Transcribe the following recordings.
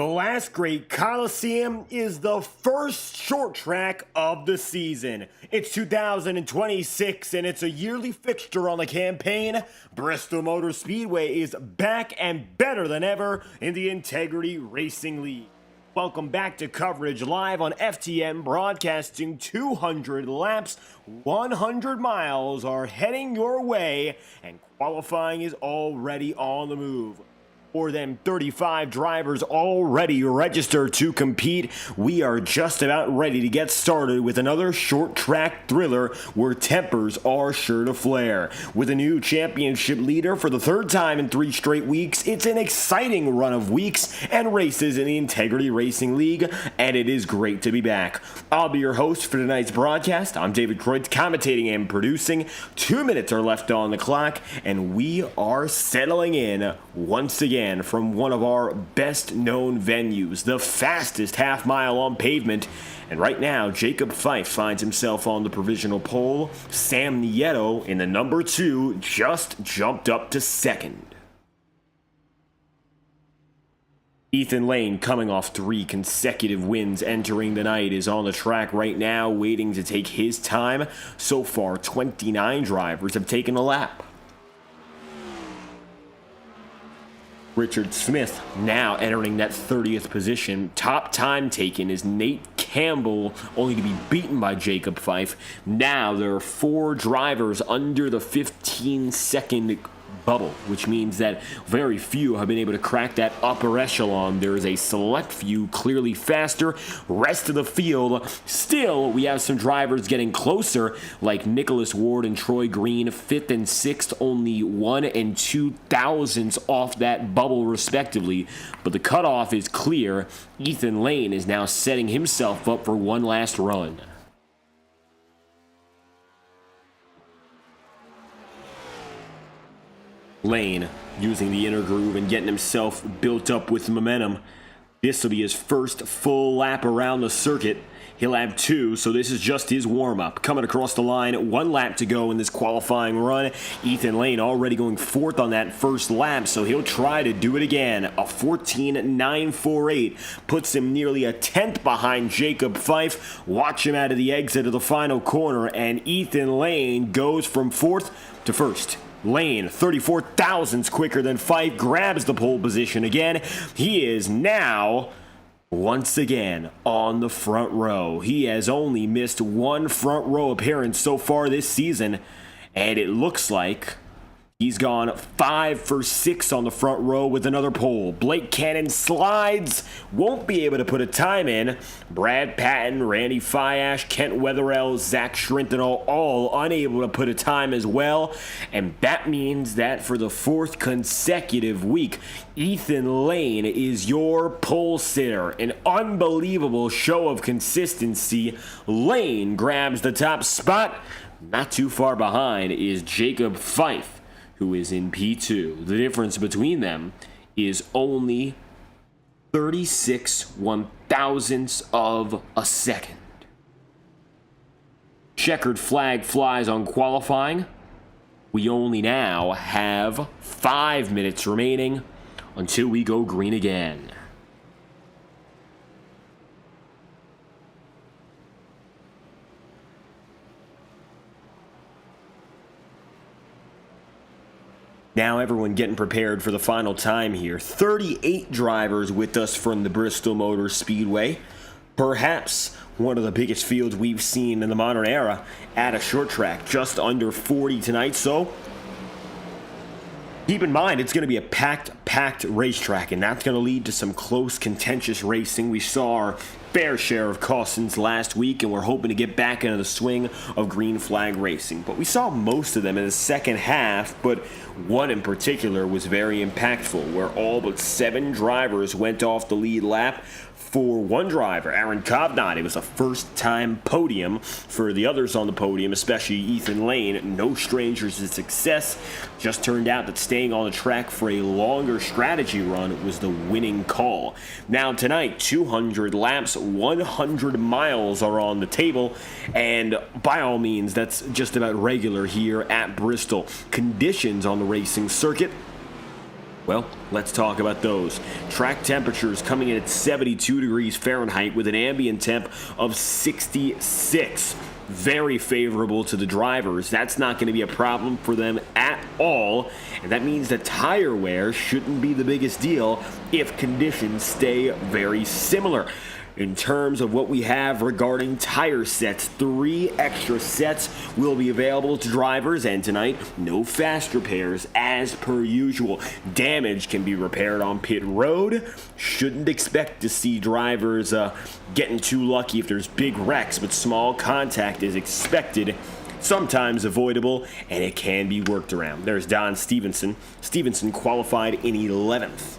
The last great coliseum is the first short track of the season. It's 2026 and it's a yearly fixture on the campaign. Bristol Motor Speedway is back and better than ever in the Integrity Racing League. Welcome back to coverage live on FTN Broadcasting. 200 laps, 100 miles are heading your way, and qualifying is already on the move. More than 35 drivers already registered to compete. We are just about ready to get started with another short track thriller where tempers are sure to flare. With a new championship leader for the third time in 3 straight weeks, it's an exciting run of weeks and races in the Integrity Racing League, and it is great to be back. I'll be your host for tonight's broadcast. I'm David Kreutz, commentating and producing. 2 minutes are left on the clock, and we are settling in once again from one of our best known venues, the fastest half mile on pavement. And right now, Jacob Fife finds himself on the provisional pole. Sam Nieto in the number 2 just jumped up to second. Ethan Lane, coming off 3 consecutive wins entering the night, is on the track right now waiting to take his time. So far, 29 drivers have taken a lap. Richard Smith now entering that 30th position. Top time taken is Nate Campbell, only to be beaten by Jacob Fife. Now there are 4 drivers under the 15-second bubble, which means that very few have been able to crack that upper echelon. There is a select few clearly faster. Rest of the field, still we have some drivers getting closer, like Nicholas Ward and Troy Green, 5th and 6th, only 1 and 2 thousandths off that bubble respectively. But the cutoff is clear. Ethan Lane is now setting himself up for one last run. Lane using the inner groove and getting himself built up with momentum. This will be his first full lap around the circuit. He'll have 2, so this is just his warm-up. Coming across the line, 1 lap to go in this qualifying run. Ethan Lane already going 4th on that first lap, so he'll try to do it again. A 14.948 puts him nearly a 10th behind Jacob Fife. Watch him out of the exit of the final corner, and Ethan Lane goes from 4th to 1st. Lane, 34 thousandths quicker than Fife, grabs the pole position again. He is now, once again, on the front row. He has only missed 1 front row appearance so far this season, and it looks like he's gone 5 for 6 on the front row with another pole. Blake Cannon slides, won't be able to put a time in. Brad Patton, Randy Fiash, Kent Wetherell, Zach Schrintenall, all unable to put a time as well. And that means that for the 4th consecutive week, Ethan Lane is your pole sitter. An unbelievable show of consistency. Lane grabs the top spot. Not too far behind is Jacob Fife, who is in P2. The difference between them is only 36 one-thousandths of a second. Checkered flag flies on qualifying. We only now have 5 minutes remaining until we go green again. Now everyone getting prepared for the final time here. 38 drivers with us from the Bristol Motor Speedway. Perhaps one of the biggest fields we've seen in the modern era at a short track. Just under 40 tonight, so keep in mind it's going to be a packed racetrack, and that's going to lead to some close, contentious racing. We saw our fair share of cautions last week, and we're hoping to get back into the swing of green flag racing. But we saw most of them in the second half, but one in particular was very impactful, where all but 7 drivers went off the lead lap. For one driver, Aaron Cobnott, it was a first-time podium. For the others on the podium, especially Ethan Lane, no strangers to success. Just turned out that staying on the track for a longer strategy run was the winning call. Now tonight, 200 laps, 100 miles are on the table, and by all means, that's just about regular here at Bristol. Conditions on the racing circuit Well, let's talk about those. Track temperatures coming in at 72 degrees Fahrenheit with an ambient temp of 66. Very favorable to the drivers. That's not going to be a problem for them at all. And that means that tire wear shouldn't be the biggest deal if conditions stay very similar. In terms of what we have regarding tire sets, 3 extra sets will be available to drivers, and tonight, no fast repairs as per usual. Damage can be repaired on pit road. Shouldn't expect to see drivers getting too lucky if there's big wrecks, but small contact is expected. Sometimes avoidable, and it can be worked around. There's Don Stevenson. Stevenson qualified in 11th.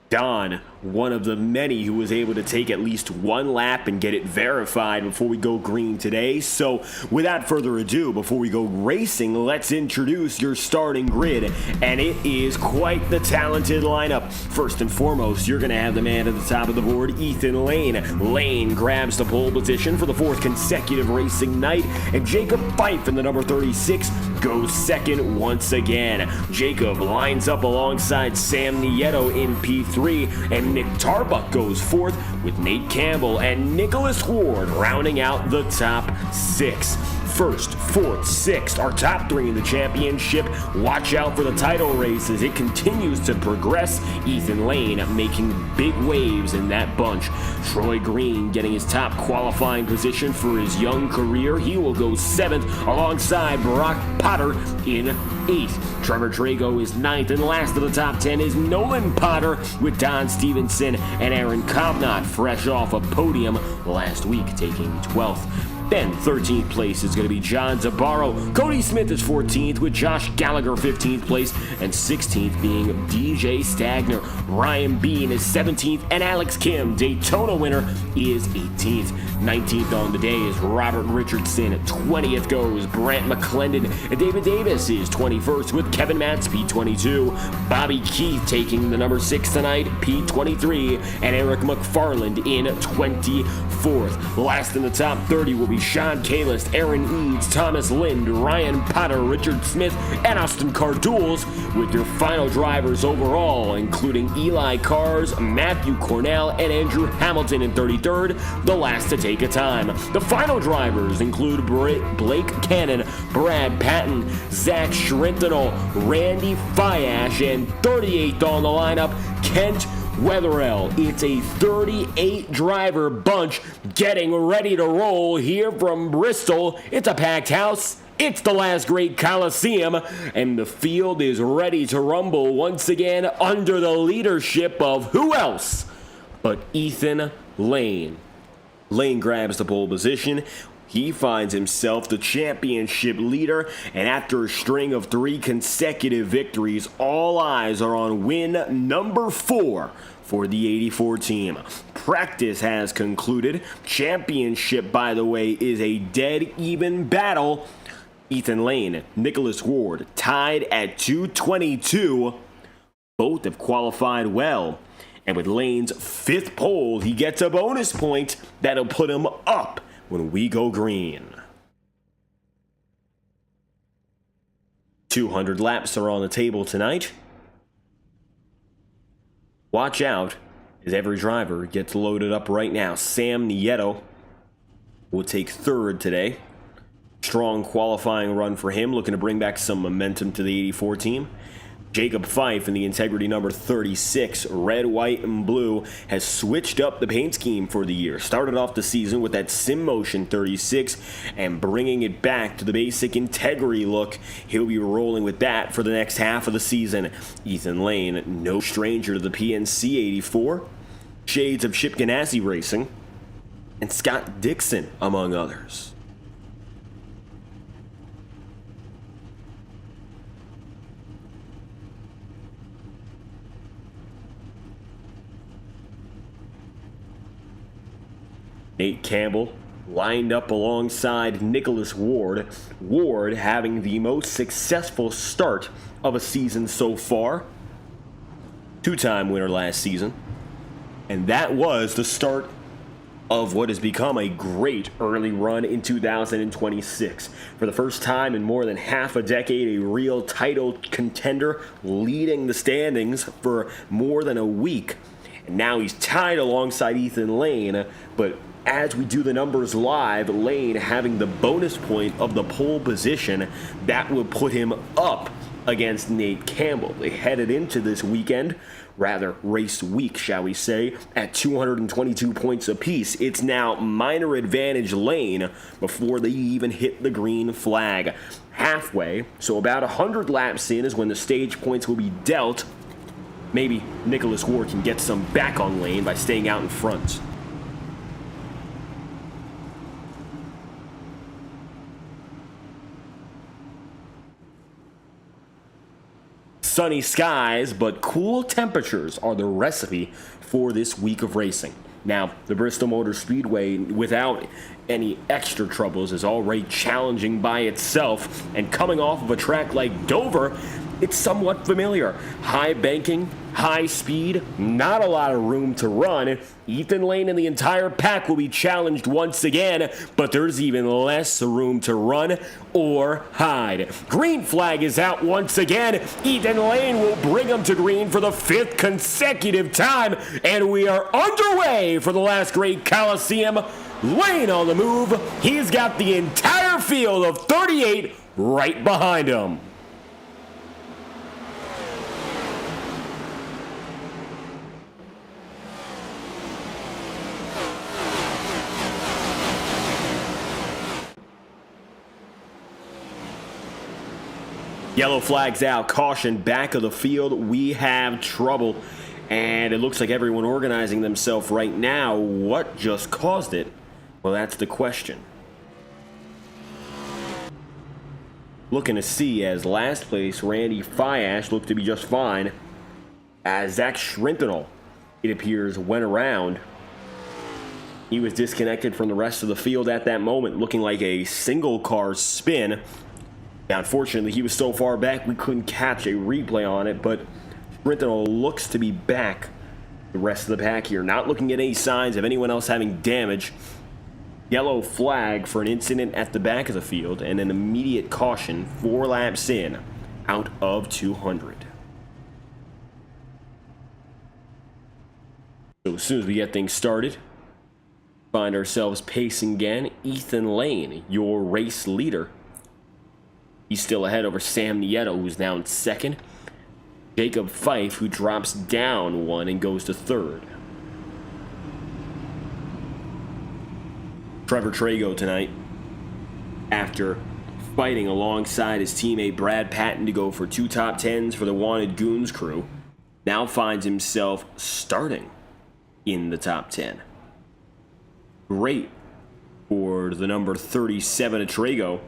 Don, one of the many who was able to take at least one lap and get it verified before we go green today. So without further ado, before we go racing, let's introduce your starting grid. And it is quite the talented lineup. First and foremost, you're going to have the man at the top of the board, Ethan Lane. Lane grabs the pole position for the 4th consecutive racing night. And Jacob Fife in the number 36 goes second once again. Jacob lines up alongside Sam Nieto in P3. And Nick Tarbuck goes 4th with Nate Campbell and Nicholas Ward rounding out the top 6. 1st, 4th, 6th, our top 3 in the championship. Watch out for the title race as it continues to progress. Ethan Lane making big waves in that bunch. Troy Green getting his top qualifying position for his young career. He will go 7th alongside Brock Potter in 8th. Trevor Drago is 9th, and last of the top 10 is Nolan Potter with Don Stevenson and Aaron Kovnat fresh off a podium last week taking 12th. Then 13th place is going to be John Zabaro. Cody Smith is 14th with Josh Gallagher 15th place, and 16th being DJ Stagner. Ryan Bean is 17th, and Alex Kim, Daytona winner, is 18th. 19th on the day is Robert Richardson. 20th goes Brant McClendon, and David Davis is 21st with Kevin Matz, P22. Bobby Keith taking the number 6 tonight, P23, and Eric McFarland in 24th. Last in the top 30 will be Sean Kalis, Aaron Eads, Thomas Lind, Ryan Potter, Richard Smith, and Austin Cardules with your final drivers overall, including Eli Cars, Matthew Cornell, and Andrew Hamilton in 33rd, the last to take a time. The final drivers include Blake Cannon, Brad Patton, Zach Schrentenel, Randy Fiash, and 38th on the lineup, Kent Wetherell. It's a 38 driver bunch getting ready to roll here from Bristol. It's a packed house. It's the last great coliseum, and the field is ready to rumble once again under the leadership of who else but Ethan Lane. Lane grabs the pole position. He finds himself the championship leader, and after a string of 3 consecutive victories, all eyes are on win number 4 for the 84 team. Practice has concluded. Championship, by the way, is a dead even battle. Ethan Lane, Nicholas Ward tied at 222. Both have qualified well. And with Lane's 5th pole, he gets a bonus point that'll put him up when we go green. 200 laps are on the table tonight. Watch out as every driver gets loaded up right now. Sam Nieto will take 3rd today. Strong qualifying run for him, looking to bring back some momentum to the 84 team. Jacob Fife in the Integrity number 36, red, white, and blue, has switched up the paint scheme for the year. Started off the season with that Sim Motion 36 and bringing it back to the basic Integrity look. He'll be rolling with that for the next half of the season. Ethan Lane, no stranger to the PNC 84, shades of Chip Ganassi Racing, and Scott Dixon, among others. Nate Campbell lined up alongside Nicholas Ward. Ward having the most successful start of a season so far. 2-time winner last season. And that was the start of what has become a great early run in 2026. For the first time in more than half a decade, a real title contender leading the standings for more than a week. And now he's tied alongside Ethan Lane, but as we do the numbers live, Lane having the bonus point of the pole position, that will put him up against Nate Campbell. They headed into this weekend, rather race week, shall we say, at 222 points apiece. It's now minor advantage Lane before they even hit the green flag. Halfway, so about 100 laps in, is when the stage points will be dealt. Maybe Nicholas Ward can get some back on Lane by staying out in front. Sunny skies, but cool temperatures are the recipe for this week of racing. Now, the Bristol Motor Speedway, without any extra troubles, is already challenging by itself, and coming off of a track like Dover, it's somewhat familiar. High banking, high speed, not a lot of room to run. Ethan Lane and the entire pack will be challenged once again, but there's even less room to run or hide. Green flag is out once again. Ethan Lane will bring him to green for the 5th consecutive time, and we are underway for the last great coliseum. Lane on the move. He's got the entire field of 38 right behind him. Yellow flags out, caution, back of the field, we have trouble. And it looks like everyone organizing themselves right now. What just caused it? Well, that's the question. Looking to see as last place, Randy Fiash looked to be just fine. As Zach Schrintenel, it appears, went around. He was disconnected from the rest of the field at that moment, looking like a single car spin. Now, unfortunately, he was so far back we couldn't catch a replay on it, but Schrintenel looks to be back. The rest of the pack here not looking at any signs of anyone else having damage. Yellow flag for an incident at the back of the field and an immediate caution 4 laps in out of 200. So as soon as we get things started, find ourselves pacing again. Ethan Lane, your race leader. He's still ahead over Sam Nieto, who's now in 2nd. Jacob Fife, who drops down 1 and goes to 3rd. Trevor Trago tonight, after fighting alongside his teammate Brad Patton to go for 2 top 10s for the Wanted Goons crew, now finds himself starting in the top 10. Great for the number 37 of Trago.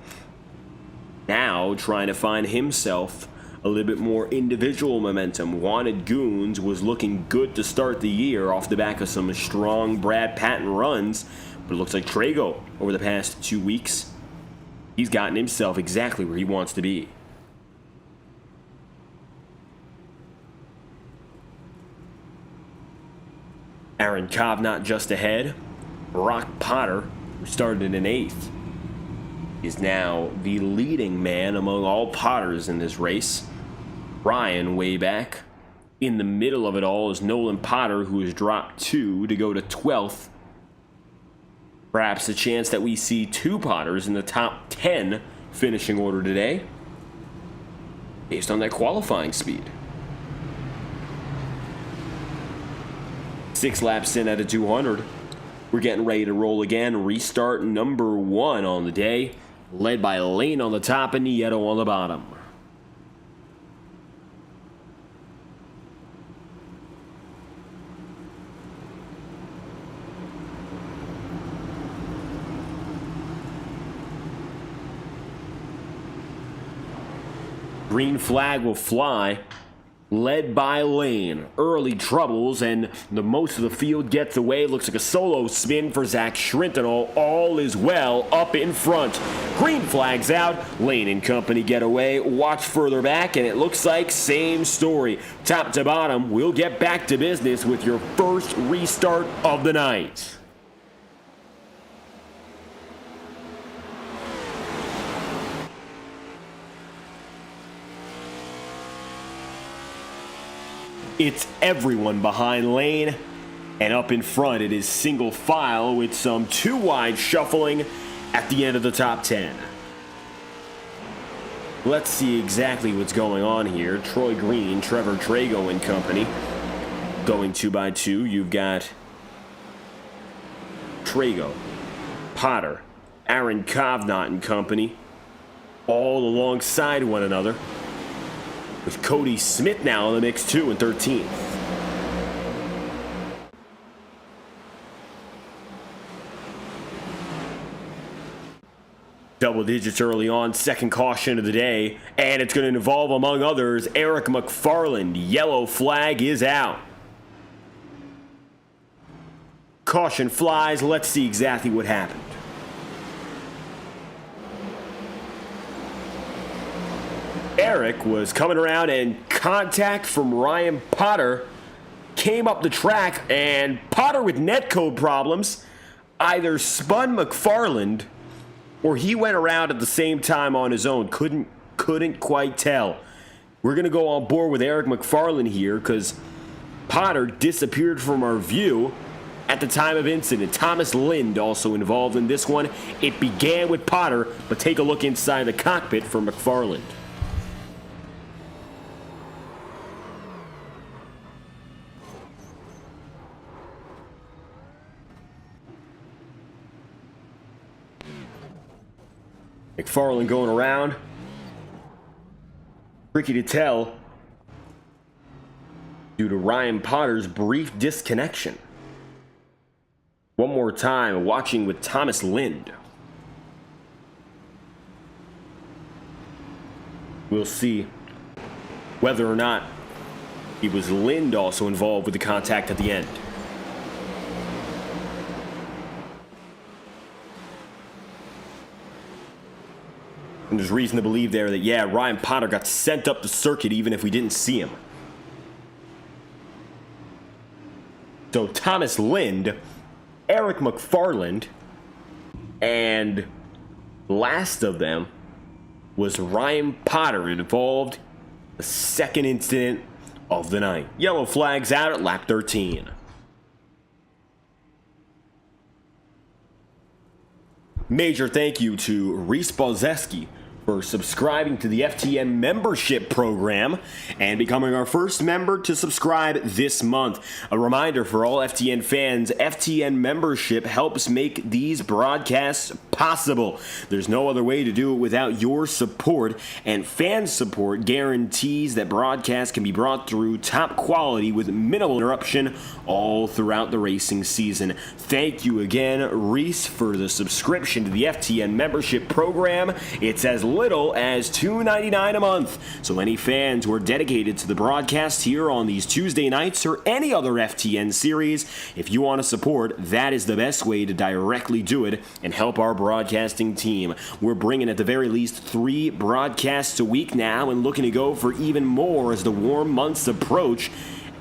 Now trying to find himself a little bit more individual momentum. Wanted Goons was looking good to start the year off the back of some strong Brad Patton runs, but it looks like Trago over the past 2 weeks, he's gotten himself exactly where he wants to be. Aaron Cobb not just ahead. Brock Potter, who started in 8th, is now the leading man among all Potters in this race. Ryan way back. In the middle of it all is Nolan Potter, who has dropped 2 to go to 12th. Perhaps a chance that we see 2 Potters in the top 10 finishing order today, based on that qualifying speed. 6 laps in out of 200. We're getting ready to roll again. Restart number 1 on the day, led by Lane on the top and Nieto on the bottom. Green flag will fly, led by Lane. Early troubles, and the most of the field gets away. Looks like a solo spin for Zach Schrintenel. All is well up in front. Green flag's out. Lane and company get away. Watch further back, and it looks like same story. Top to bottom, we'll get back to business with your first restart of the night. It's everyone behind Lane, and up in front it is single file with some two wide shuffling at the end of the top 10. Let's see exactly what's going on here. Troy Green, Trevor Trago and company going 2x2. You've got Trago, Potter, Aaron Kovnat and company all alongside one another, with Cody Smith now in the mix too in 13th. Double digits early on, second caution of the day, and it's going to involve, among others, Eric McFarland. Yellow flag is out. Caution flies. Let's see exactly what happened. Eric was coming around, and contact from Ryan Potter came up the track, and Potter, with netcode problems, either spun McFarland or he went around at the same time on his own. Couldn't quite tell. We're going to go on board with Eric McFarland here because Potter disappeared from our view at the time of incident. Thomas Lind also involved in this one. It began with Potter, but take a look inside the cockpit for McFarland. McFarland going around. Tricky to tell due to Ryan Potter's brief disconnection. One more time, watching with Thomas Lind. We'll see whether or not it was Lind also involved with the contact at the end. And there's reason to believe there that, yeah, Ryan Potter got sent up the circuit even if we didn't see him. So Thomas Lind, Eric McFarland, and last of them was Ryan Potter involved. The second incident of the night. Yellow flags out at lap 13. Major thank you to Reese Balzeski for subscribing to the FTN membership program and becoming our first member to subscribe this month. A reminder for all FTN fans, FTN membership helps make these broadcasts possible. There's no other way to do it without your support, and fan support guarantees that broadcasts can be brought through top quality with minimal interruption all throughout the racing season. Thank you again, Reese, for the subscription to the FTN membership program. It's as little as $2.99 a month. So any fans who are dedicated to the broadcast here on these Tuesday nights or any other FTN series, if you want to support, that is the best way to directly do it and help our broadcasting team. We're bringing at the very least 3 broadcasts a week now and looking to go for even more as the warm months approach.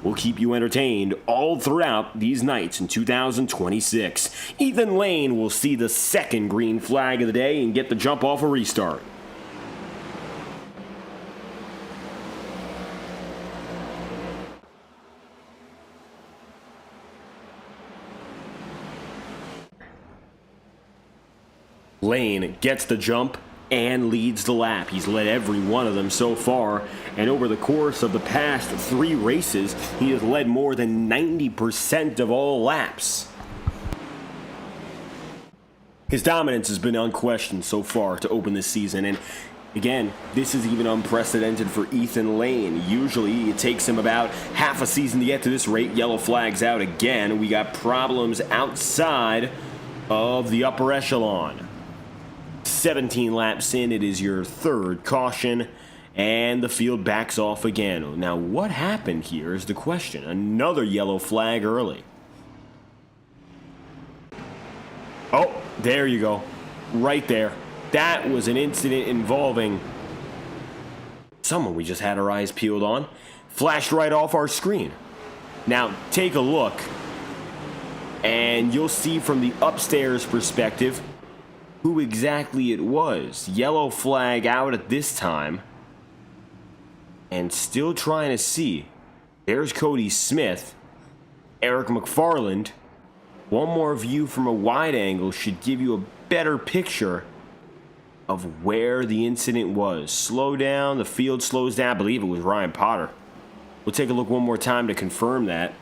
We'll keep you entertained all throughout these nights in 2026. Ethan Lane will see the second green flag of the day and get the jump off a restart. Lane gets the jump and leads the lap. He's led every one of them so far, and over the course of the past 3 races, he has led more than 90% of all laps. His dominance has been unquestioned so far to open this season, and again, this is even unprecedented for Ethan Lane. Usually it takes him about half a season to get to this rate. Yellow flags out again. We got problems outside of the upper echelon. 17 laps in, it is your third caution, and the field backs off again. Now, what happened here is the question. Another yellow flag early. Oh, there you go. Right there. That was an incident involving someone we just had our eyes peeled on. Flashed right off our screen. Now, take a look, and you'll see from the upstairs perspective who exactly it was. Yellow flag out at this time, and still trying to see There's Cody Smith, Eric McFarland. One more view from a wide angle should give you a better picture of where the incident was. Slow down, the field slows down. I believe it was Ryan Potter. We'll take a look one more time to confirm that.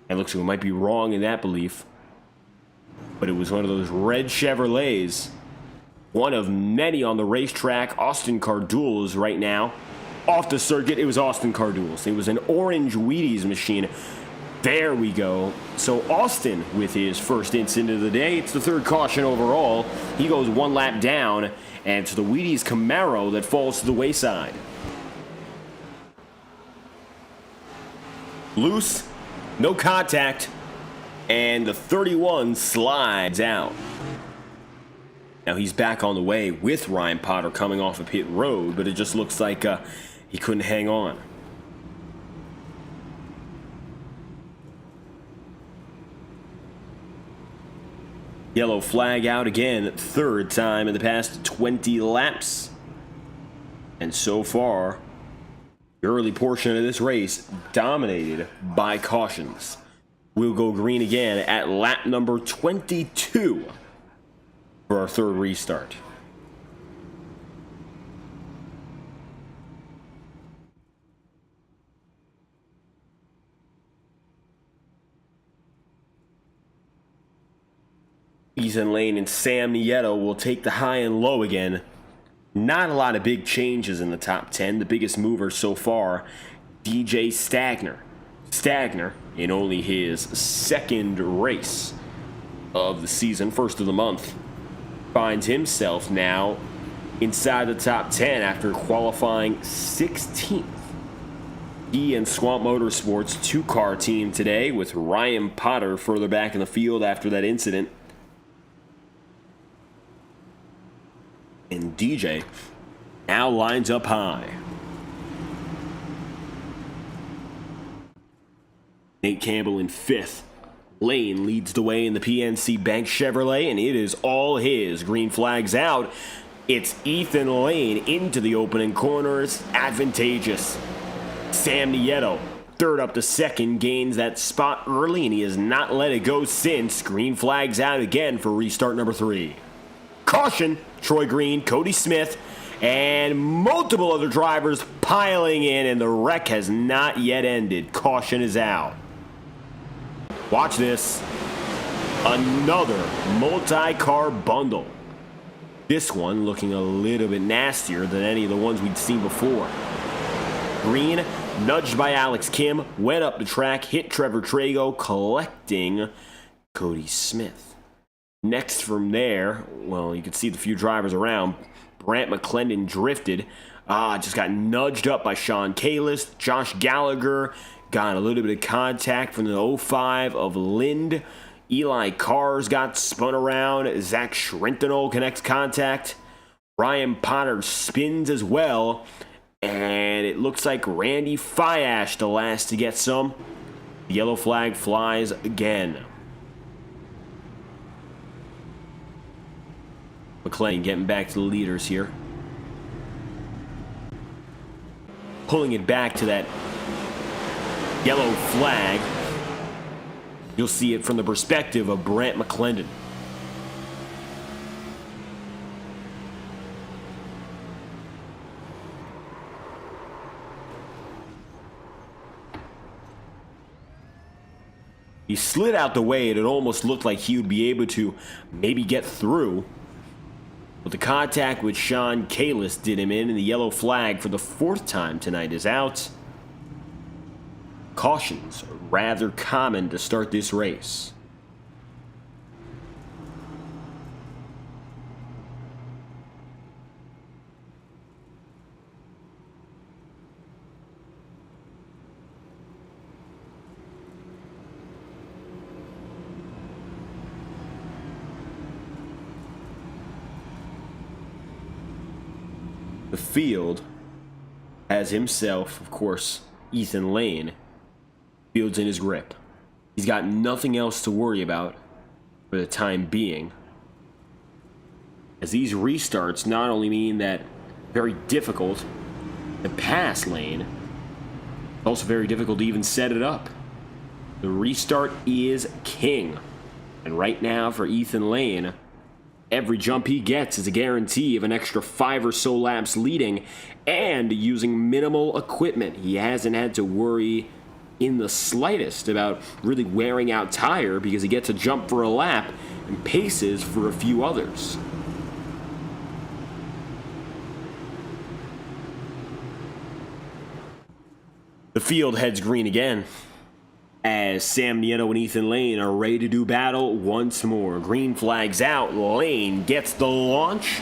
It looks like we might be wrong in that belief. But it was one of those red Chevrolets. One of many on the racetrack. Austin Cardule is right now off the circuit. It was Austin Cardule's. It was an orange Wheaties machine. There we go. So Austin with his first incident of the day. It's the third caution overall. He goes one lap down, and it's the Wheaties Camaro that falls to the wayside. Loose, no contact, and the 31 slides out. Now he's back on the way with Ryan Potter coming off a pit road, but it just looks like he couldn't hang on. Yellow flag out again, third time in the past 20 laps. And so far, the early portion of this race dominated by cautions. We'll go green again at lap number 22 for our third restart. Ethan Lane and Sam Nieto will take the high and low again. Not a lot of big changes in the top 10. The biggest mover so far, DJ Stagner. Stagner, in only his second race of the season, first of the month, finds himself now inside the top 10 after qualifying 16th. He and Swamp Motorsports two-car team today with Ryan Potter further back in the field after that incident. And DJ now lines up high. Nate Campbell in fifth. Lane leads the way in the PNC Bank Chevrolet, and it is all his. Green flags out. It's Ethan Lane into the opening corners. Advantageous. Sam Nieto, third up to second, gains that spot early, and he has not let it go since. Green flags out again for restart number 3. Caution, Troy Green, Cody Smith, and multiple other drivers piling in, and the wreck has not yet ended. Caution is out. Watch this. Another multi-car bundle. This one looking a little bit nastier than any of the ones we'd seen before. Green, nudged by Alex Kim, went up the track, hit Trevor Trago, collecting Cody Smith. Next from there, well, you can see the few drivers around. Brant McClendon drifted. Just got nudged up by Sean Kalis. Josh Gallagher got a little bit of contact from the 05 of Lind. Eli Cars got spun around. Zach Schrentenol connects contact. Ryan Potter spins as well. And it looks like Randy Fiash the last to get some. The yellow flag flies again. McClain getting back to the leaders here. Pulling it back to that yellow flag. You'll see it from the perspective of Brant McClendon. He slid out the way, and it almost looked like he would be able to maybe get through. But the contact with Sean Kalis did him in, and the yellow flag for the 4th time tonight is out. Cautions are rather common to start this race. The field has himself, of course, Ethan Lane, fields in his grip. He's got nothing else to worry about for the time being, as these restarts not only mean that very difficult to pass Lane, Also very difficult to even set it up. The restart is king. And right now for Ethan Lane, every jump he gets is a guarantee of an extra 5 or so laps leading and using minimal equipment. He hasn't had to worry in the slightest about really wearing out tire because he gets a jump for a lap and paces for a few others. The field heads green again as Sam Nieto and Ethan Lane are ready to do battle once more. Green flags out, Lane gets the launch,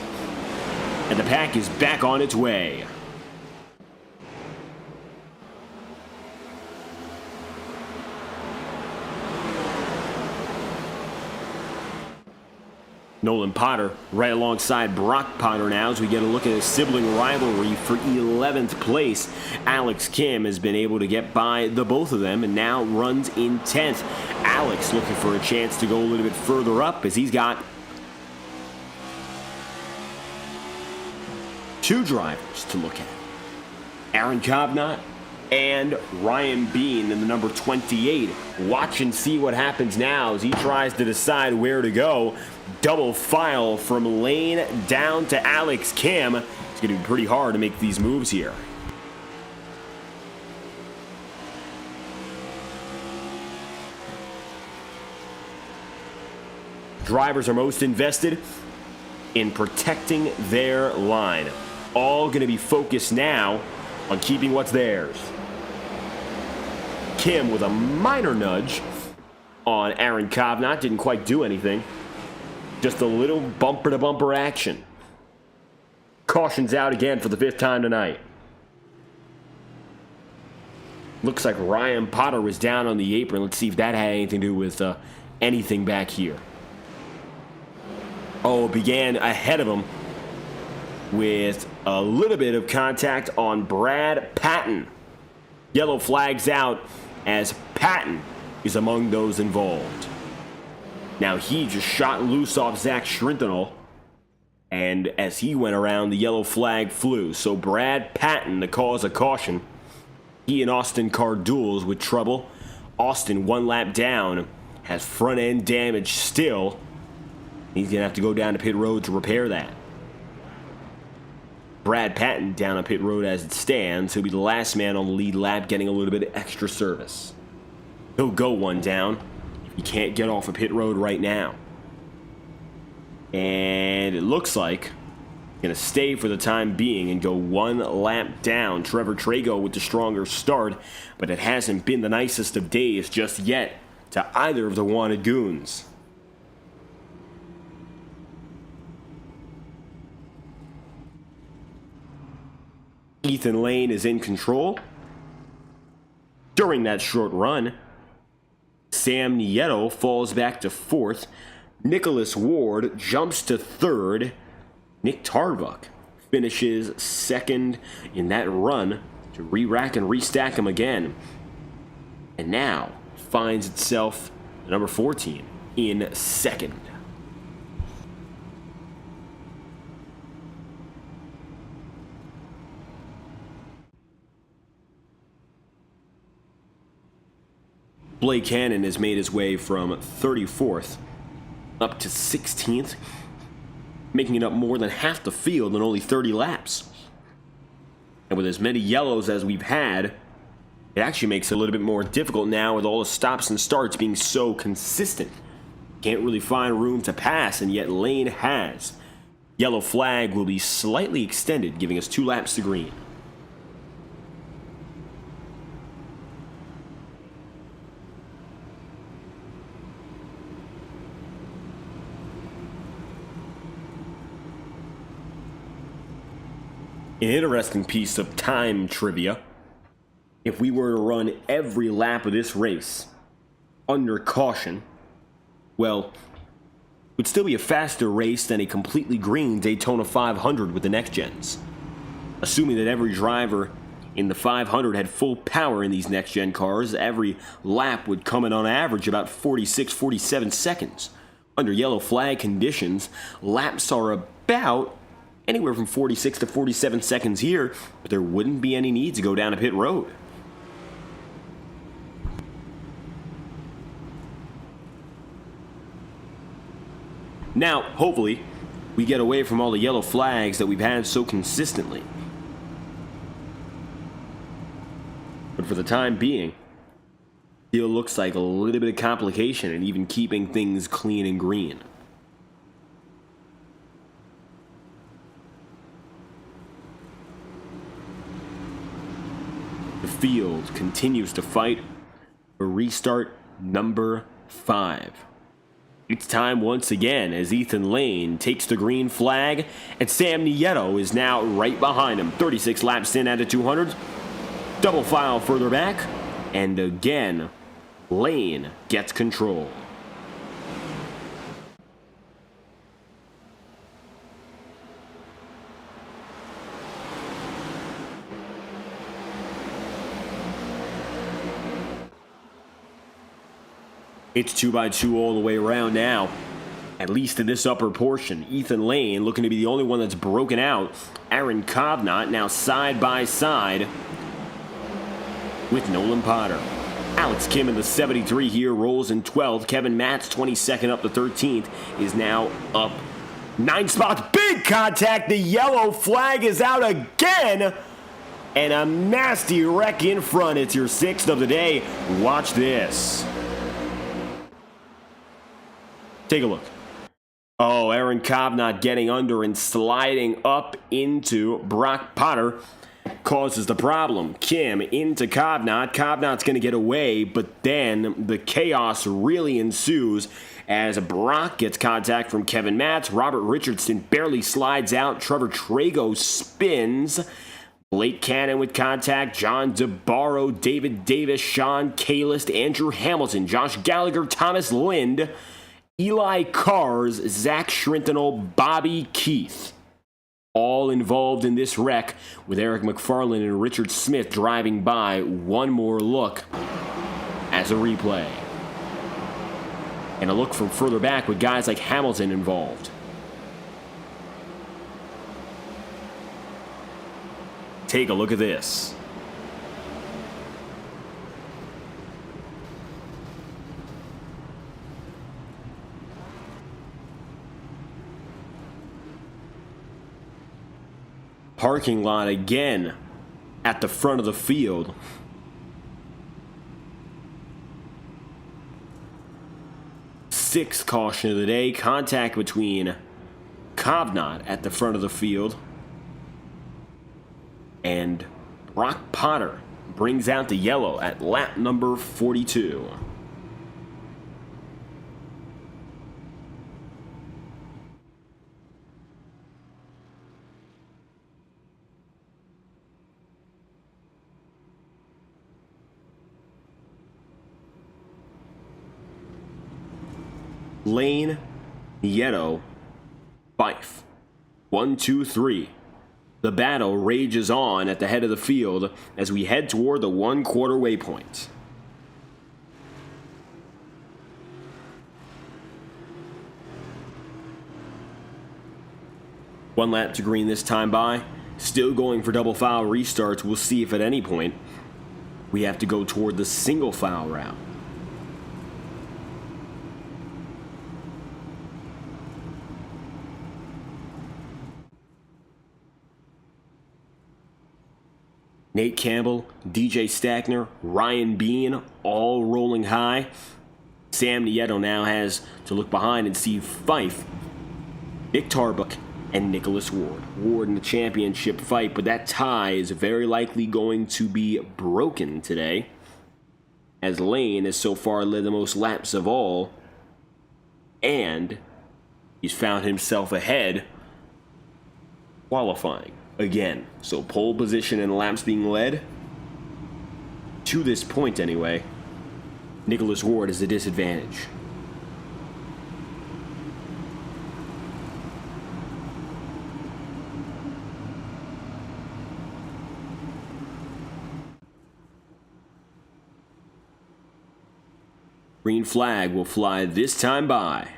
and the pack is back on its way. Nolan Potter right alongside Brock Potter now as we get a look at a sibling rivalry for 11th place. Alex Kim has been able to get by the both of them and now runs in 10th. Alex looking for a chance to go a little bit further up as he's got 2 drivers to look at. Aaron Kovnat and Ryan Bean in the number 28. Watch and see what happens now as he tries to decide where to go. Double file from Lane down to Alex Kim. It's going to be pretty hard to make these moves here. Drivers are most invested in protecting their line. All going to be focused now on keeping what's theirs. Kim with a minor nudge on Aaron Kovnat. Didn't quite do anything. Just a little bumper-to-bumper action. Caution's out again for the 5th time tonight. Looks like Ryan Potter was down on the apron. Let's see if that had anything to do with anything back here. Oh, began ahead of him with a little bit of contact on Brad Patton. Yellow flags out as Patton is among those involved. Now he just shot loose off Zach Schrintenel, and as he went around, the yellow flag flew. So Brad Patton, the cause of caution. He and Austin Cardules with trouble. Austin 1 lap down, has front end damage still. He's going to have to go down to pit road to repair that. Brad Patton down on pit road as it stands. He'll be the last man on the lead lap getting a little bit of extra service. He'll go 1 down. He can't get off of pit road right now. And it looks like going to stay for the time being and go 1 lap down. Trevor Trago with the stronger start, but it hasn't been the nicest of days just yet to either of the wanted goons. Ethan Lane is in control. During that short run, Sam Nieto falls back to 4th. Nicholas Ward jumps to 3rd. Nick Tarbuck finishes 2nd in that run to re-rack and restack him again. And now finds itself number 14 in 2nd. Blake Hannon has made his way from 34th up to 16th, making it up more than half the field in only 30 laps. And with as many yellows as we've had, it actually makes it a little bit more difficult now with all the stops and starts being so consistent. Can't really find room to pass, and yet Lane has. Yellow flag will be slightly extended, giving us 2 laps to green. An interesting piece of time trivia. If we were to run every lap of this race under caution, well, it would still be a faster race than a completely green Daytona 500 with the next gens. Assuming that every driver in the 500 had full power in these next gen cars, every lap would come in on average about 46, 47 seconds. Under yellow flag conditions, laps are about anywhere from 46 to 47 seconds here, but there wouldn't be any need to go down a pit road. Now, hopefully, we get away from all the yellow flags that we've had so consistently. But for the time being, it looks like a little bit of complication in even keeping things clean and green. The field continues to fight for restart number 5. It's time once again as Ethan Lane takes the green flag, and Sam Nieto is now right behind him. 36 laps in at the 200. Double file further back, and again, Lane gets control. It's 2x2 all the way around now, at least in this upper portion. Ethan Lane looking to be the only one that's broken out. Aaron Kovnat now side by side with Nolan Potter. Alex Kim in the 73 here rolls in 12th. Kevin Matz, 22nd up to 13th, is now up 9 spots. Big contact. The yellow flag is out again. And a nasty wreck in front. It's your 6th of the day. Watch this. Take a look. Oh, Aaron Kovnat getting under and sliding up into Brock Potter causes the problem. Kim into Kovnat. Kovnat's going to get away, but then the chaos really ensues as Brock gets contact from Kevin Matz. Robert Richardson barely slides out. Trevor Trago spins. Blake Cannon with contact. John DeBarro, David Davis, Sean Kalist, Andrew Hamilton, Josh Gallagher, Thomas Lind, Eli Cars, Zach Schrintenel, Bobby Keith, all involved in this wreck, with Eric McFarland and Richard Smith driving by. One more look as a replay. And a look from further back with guys like Hamilton involved. Take a look at this. Parking lot again at the front of the field. Sixth caution of the day. Contact between Kovnat at the front of the field and Brock Potter brings out the yellow at lap number 42. Lane, Nieto, Fife. 1, 2, 3. The battle rages on at the head of the field as we head toward the 1/4 waypoint. One lap to green this time by. Still going for double file restarts. We'll see if at any point we have to go toward the single file route. Nate Campbell, DJ Stackner, Ryan Bean, all rolling high. Sam Nieto now has to look behind and see Fife, Nick Tarbuck, and Nicholas Ward. Ward in the championship fight, but that tie is very likely going to be broken today, as Lane has so far led the most laps of all, and he's found himself ahead qualifying again. So pole position and laps being led, to this point anyway, Nicholas Ward is a disadvantage. Green flag will fly this time by.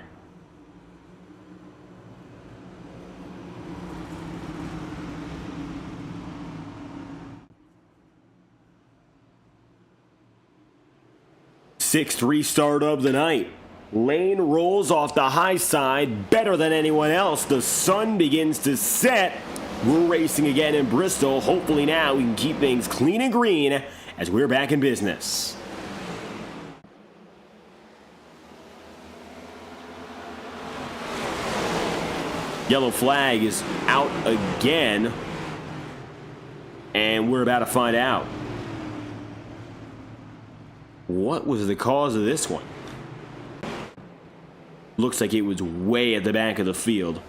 Sixth restart of the night. Lane rolls off the high side better than anyone else. The sun begins to set. We're racing again in Bristol. Hopefully now we can keep things clean and green as we're back in business. Yellow flag is out again, and we're about to find out. What was the cause of this one? Looks like it was way at the back of the field.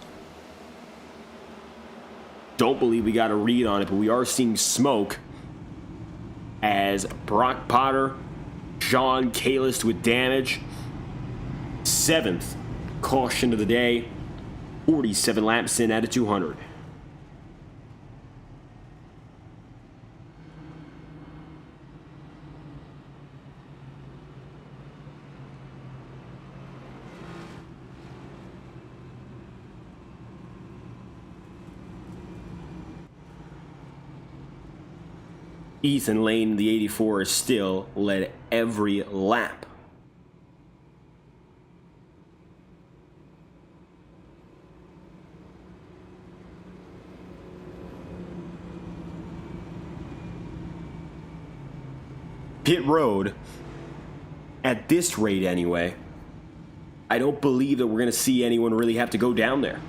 Don't believe we got a read on it, but we are seeing smoke as Brock Potter, Sean Kalis with damage. 7th caution of the day, 47 laps in out of 200. Ethan Lane, the 84, is still led every lap. Pit road, at this rate anyway, I don't believe that we're going to see anyone really have to go down there.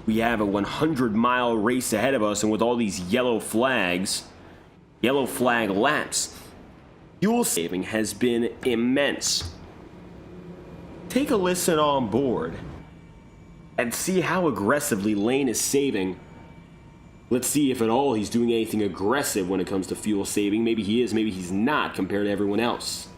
We have a 100-mile race ahead of us, and with all these yellow flag laps, fuel saving has been immense. Take a listen on board and see how aggressively Lane is saving. Let's see if at all he's doing anything aggressive when it comes to fuel saving. Maybe he is, maybe he's not compared to everyone else.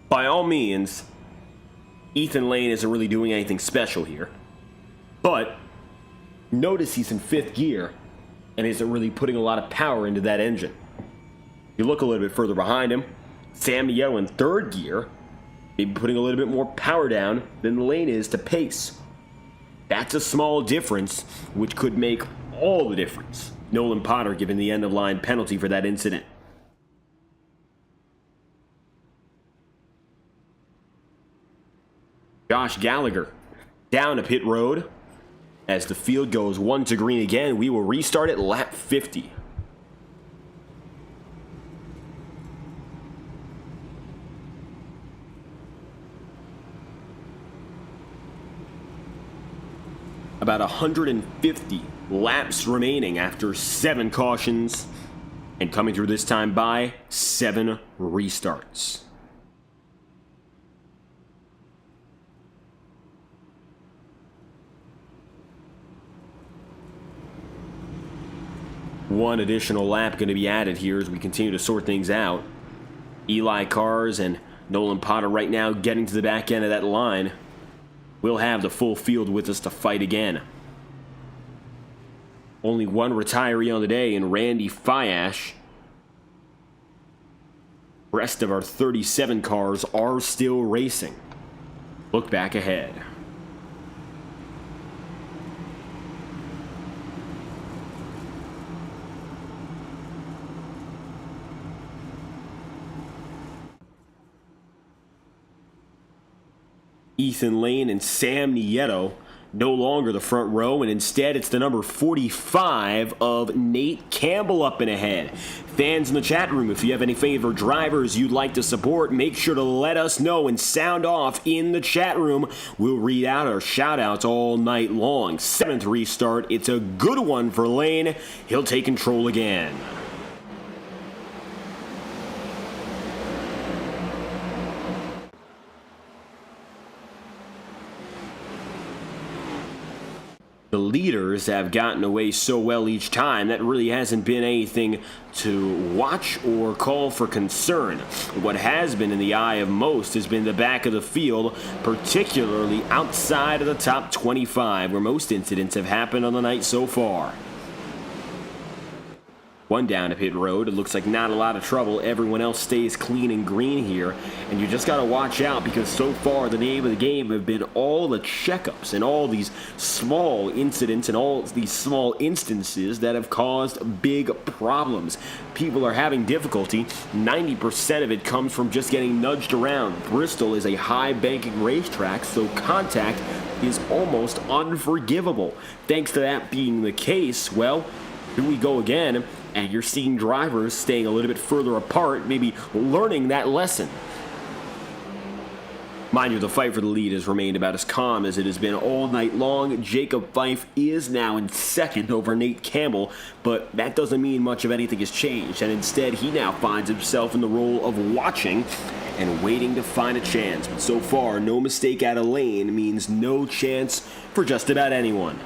By all means, Ethan Lane isn't really doing anything special here. But notice he's in 5th gear and isn't really putting a lot of power into that engine. You look a little bit further behind him, Sam Nieto in 3rd gear, maybe putting a little bit more power down than Lane is to pace. That's a small difference, which could make all the difference. Nolan Potter given the end-of-line penalty for that incident. Josh Gallagher down to pit road. As the field goes 1 to green again, we will restart at lap 50. About 150 laps remaining after 7 cautions, and coming through this time by 7 restarts. One additional lap going to be added here as we continue to sort things out. Eli Cars and Nolan Potter right now getting to the back end of that line. We'll have the full field with us to fight again. Only one retiree on the day in Randy Fiash. Rest of our 37 cars are still racing. Look back ahead. Ethan Lane and Sam Nieto no longer the front row, and instead it's the number 45 of Nate Campbell up and ahead. Fans in the chat room, if you have any favorite drivers you'd like to support, make sure to let us know and sound off in the chat room. We'll read out our shout-outs all night long. 7th restart, it's a good one for Lane. He'll take control again. The leaders have gotten away so well each time that really hasn't been anything to watch or call for concern. What has been in the eye of most has been the back of the field, particularly outside of the top 25, where most incidents have happened on the night so far. One down to pit road. It looks like not a lot of trouble. Everyone else stays clean and green here. And you just got to watch out because so far the name of the game have been all the checkups and all these small incidents and all these small instances that have caused big problems. People are having difficulty. 90% of it comes from just getting nudged around. Bristol is a high banking racetrack, so contact is almost unforgivable. Thanks to that being the case, well, here we go again. And you're seeing drivers staying a little bit further apart, maybe learning that lesson. Mind you, the fight for the lead has remained about as calm as it has been all night long. Jacob Fife is now in second over Nate Campbell, but that doesn't mean much of anything has changed. And instead, he now finds himself in the role of watching and waiting to find a chance. But so far, no mistake out of lane means no chance for just about anyone.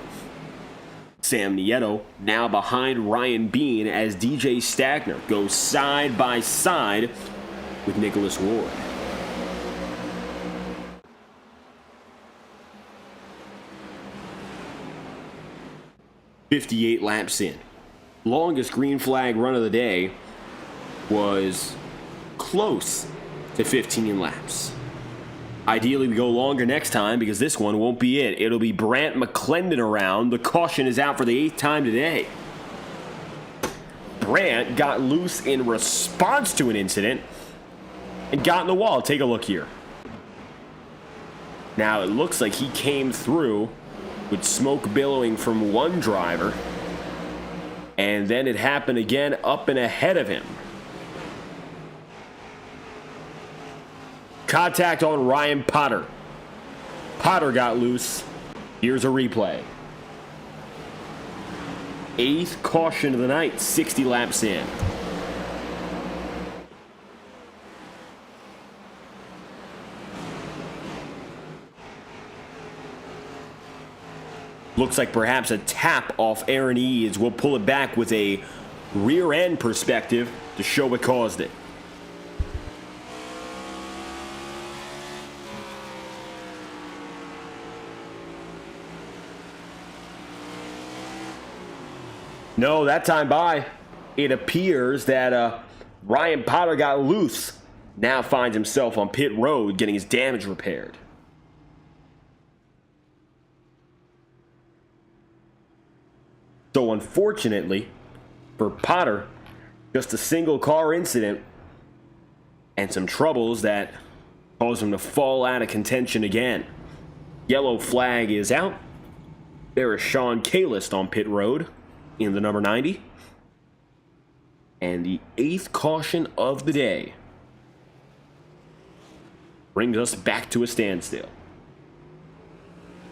Sam Nieto now behind Ryan Bean as DJ Stagner goes side by side with Nicholas Ward. "58 laps in. Longest green flag run of the day was close to 15 laps. Ideally, we go longer next time because this one won't be it. It'll be Brant McClendon around. The caution is out for the 8th time today. Brant got loose in response to an incident and got in the wall. Take a look here. Now, it looks like he came through with smoke billowing from one driver, and then it happened again up and ahead of him. Contact on Ryan Potter. Potter got loose. Here's a replay. 8th caution of the night, 60 laps in. Looks like perhaps a tap off Aaron Eads will pull it back with a rear end perspective to show what caused it. No, that time by, it appears that Ryan Potter got loose. Now finds himself on pit road getting his damage repaired. So unfortunately for Potter, just a single car incident and some troubles that caused him to fall out of contention again. Yellow flag is out. There is Sean Kalist on pit road in the number 90. And the 8th caution of the day brings us back to a standstill.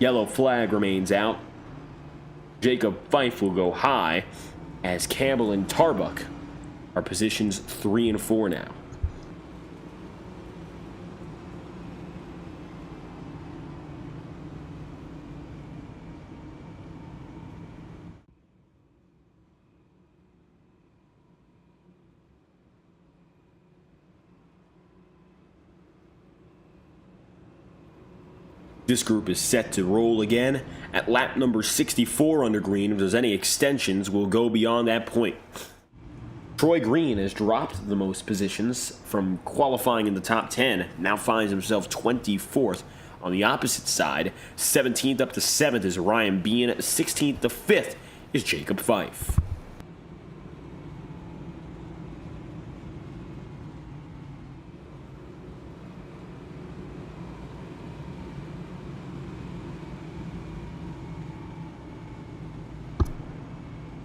Yellow flag remains out. Jacob Fife will go high as Campbell and Tarbuck are positions 3 and 4 now. This group is set to roll again at lap number 64 under green. If there's any extensions, we'll go beyond that point. Troy Green has dropped the most positions from qualifying in the top 10. Now finds himself 24th on the opposite side. 17th up to 7th is Ryan Bean. 16th to 5th is Jacob Fife.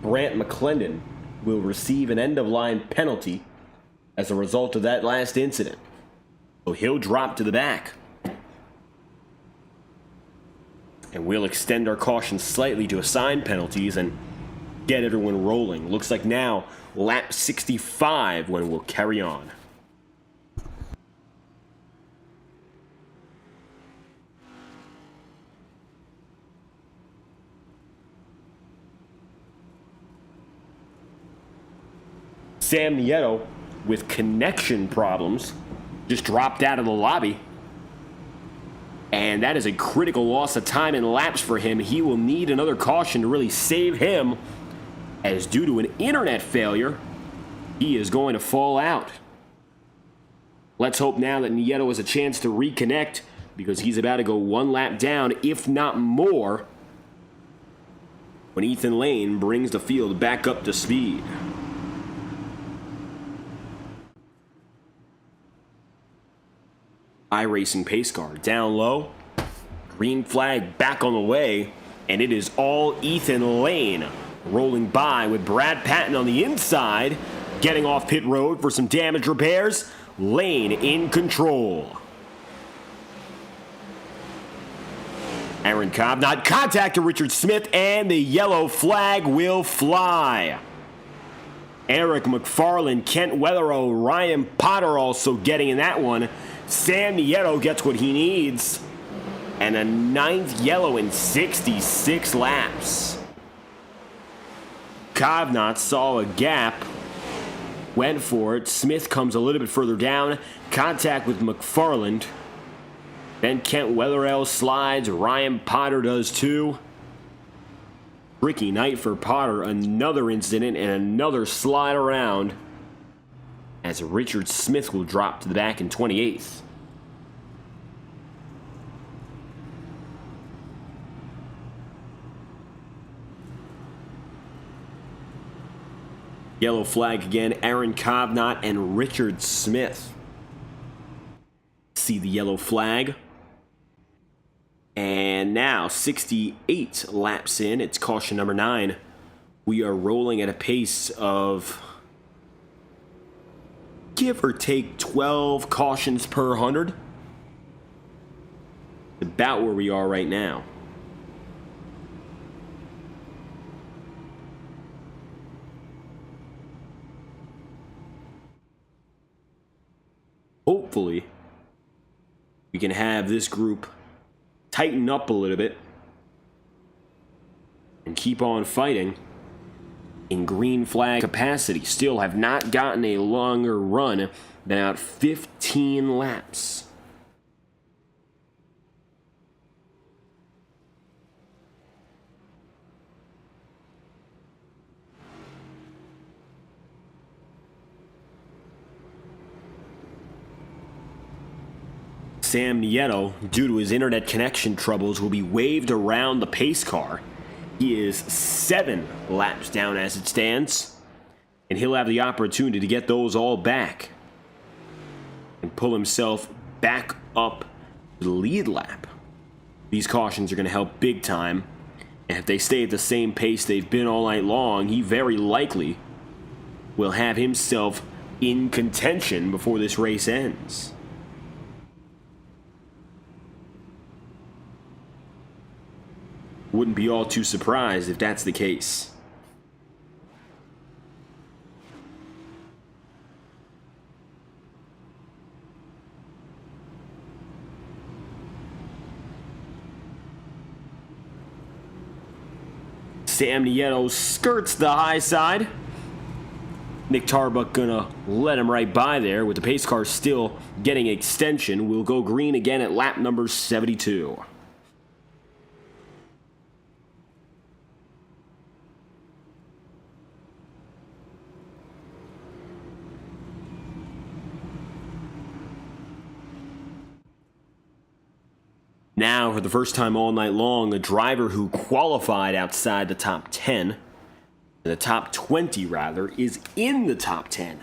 Brant McClendon will receive an end-of-line penalty as a result of that last incident. So he'll drop to the back. And we'll extend our caution slightly to assign penalties and get everyone rolling. Looks like now lap 65 when we'll carry on. Sam Nieto, with connection problems, just dropped out of the lobby. And that is a critical loss of time and laps for him. He will need another caution to really save him as due to an internet failure, he is going to fall out. Let's hope now that Nieto has a chance to reconnect, because he's about to go one lap down, if not more, when Ethan Lane brings the field back up to speed. iRacing pace car down low. Green flag back on the way, and it is all Ethan Lane rolling by with Brad Patton on the inside, getting off pit road for some damage repairs. Lane in control. Aaron Cobb not contact to Richard Smith, and the yellow flag will fly. Eric McFarland, Kent Weatherill, Ryan Potter also getting in that one. Sam Nieto gets what he needs, and a 9th yellow in 66 laps. Kovnat saw a gap, went for it. Smith comes a little bit further down, contact with McFarland. Then Kent Weatherill slides, Ryan Potter does too. Tricky night for Potter, another incident and another slide around, as Richard Smith will drop to the back in 28th. Yellow flag again, Aaron Kovnat and Richard Smith. See the yellow flag. And now, 68 laps in, it's caution number 9. We are rolling at a pace of, give or take, 12 cautions per 100. About where we are right now. Hopefully, we can have this group tighten up a little bit and keep on fighting in green flag capacity. Still have not gotten a longer run than about 15 laps. Sam Nieto, due to his internet connection troubles, will be waved around the pace car. He is 7 laps down as it stands, and he'll have the opportunity to get those all back and pull himself back up to the lead lap. These cautions are going to help big time, and if they stay at the same pace they've been all night long, he very likely will have himself in contention before this race ends. Wouldn't be all too surprised if that's the case. Sam Nieto skirts the high side. Nick Tarbuck gonna let him right by there with the pace car still getting extension. We'll go green again at lap number 72. Now, for the first time all night long, a driver who qualified outside the top 10, the top 20 rather, is in the top 10.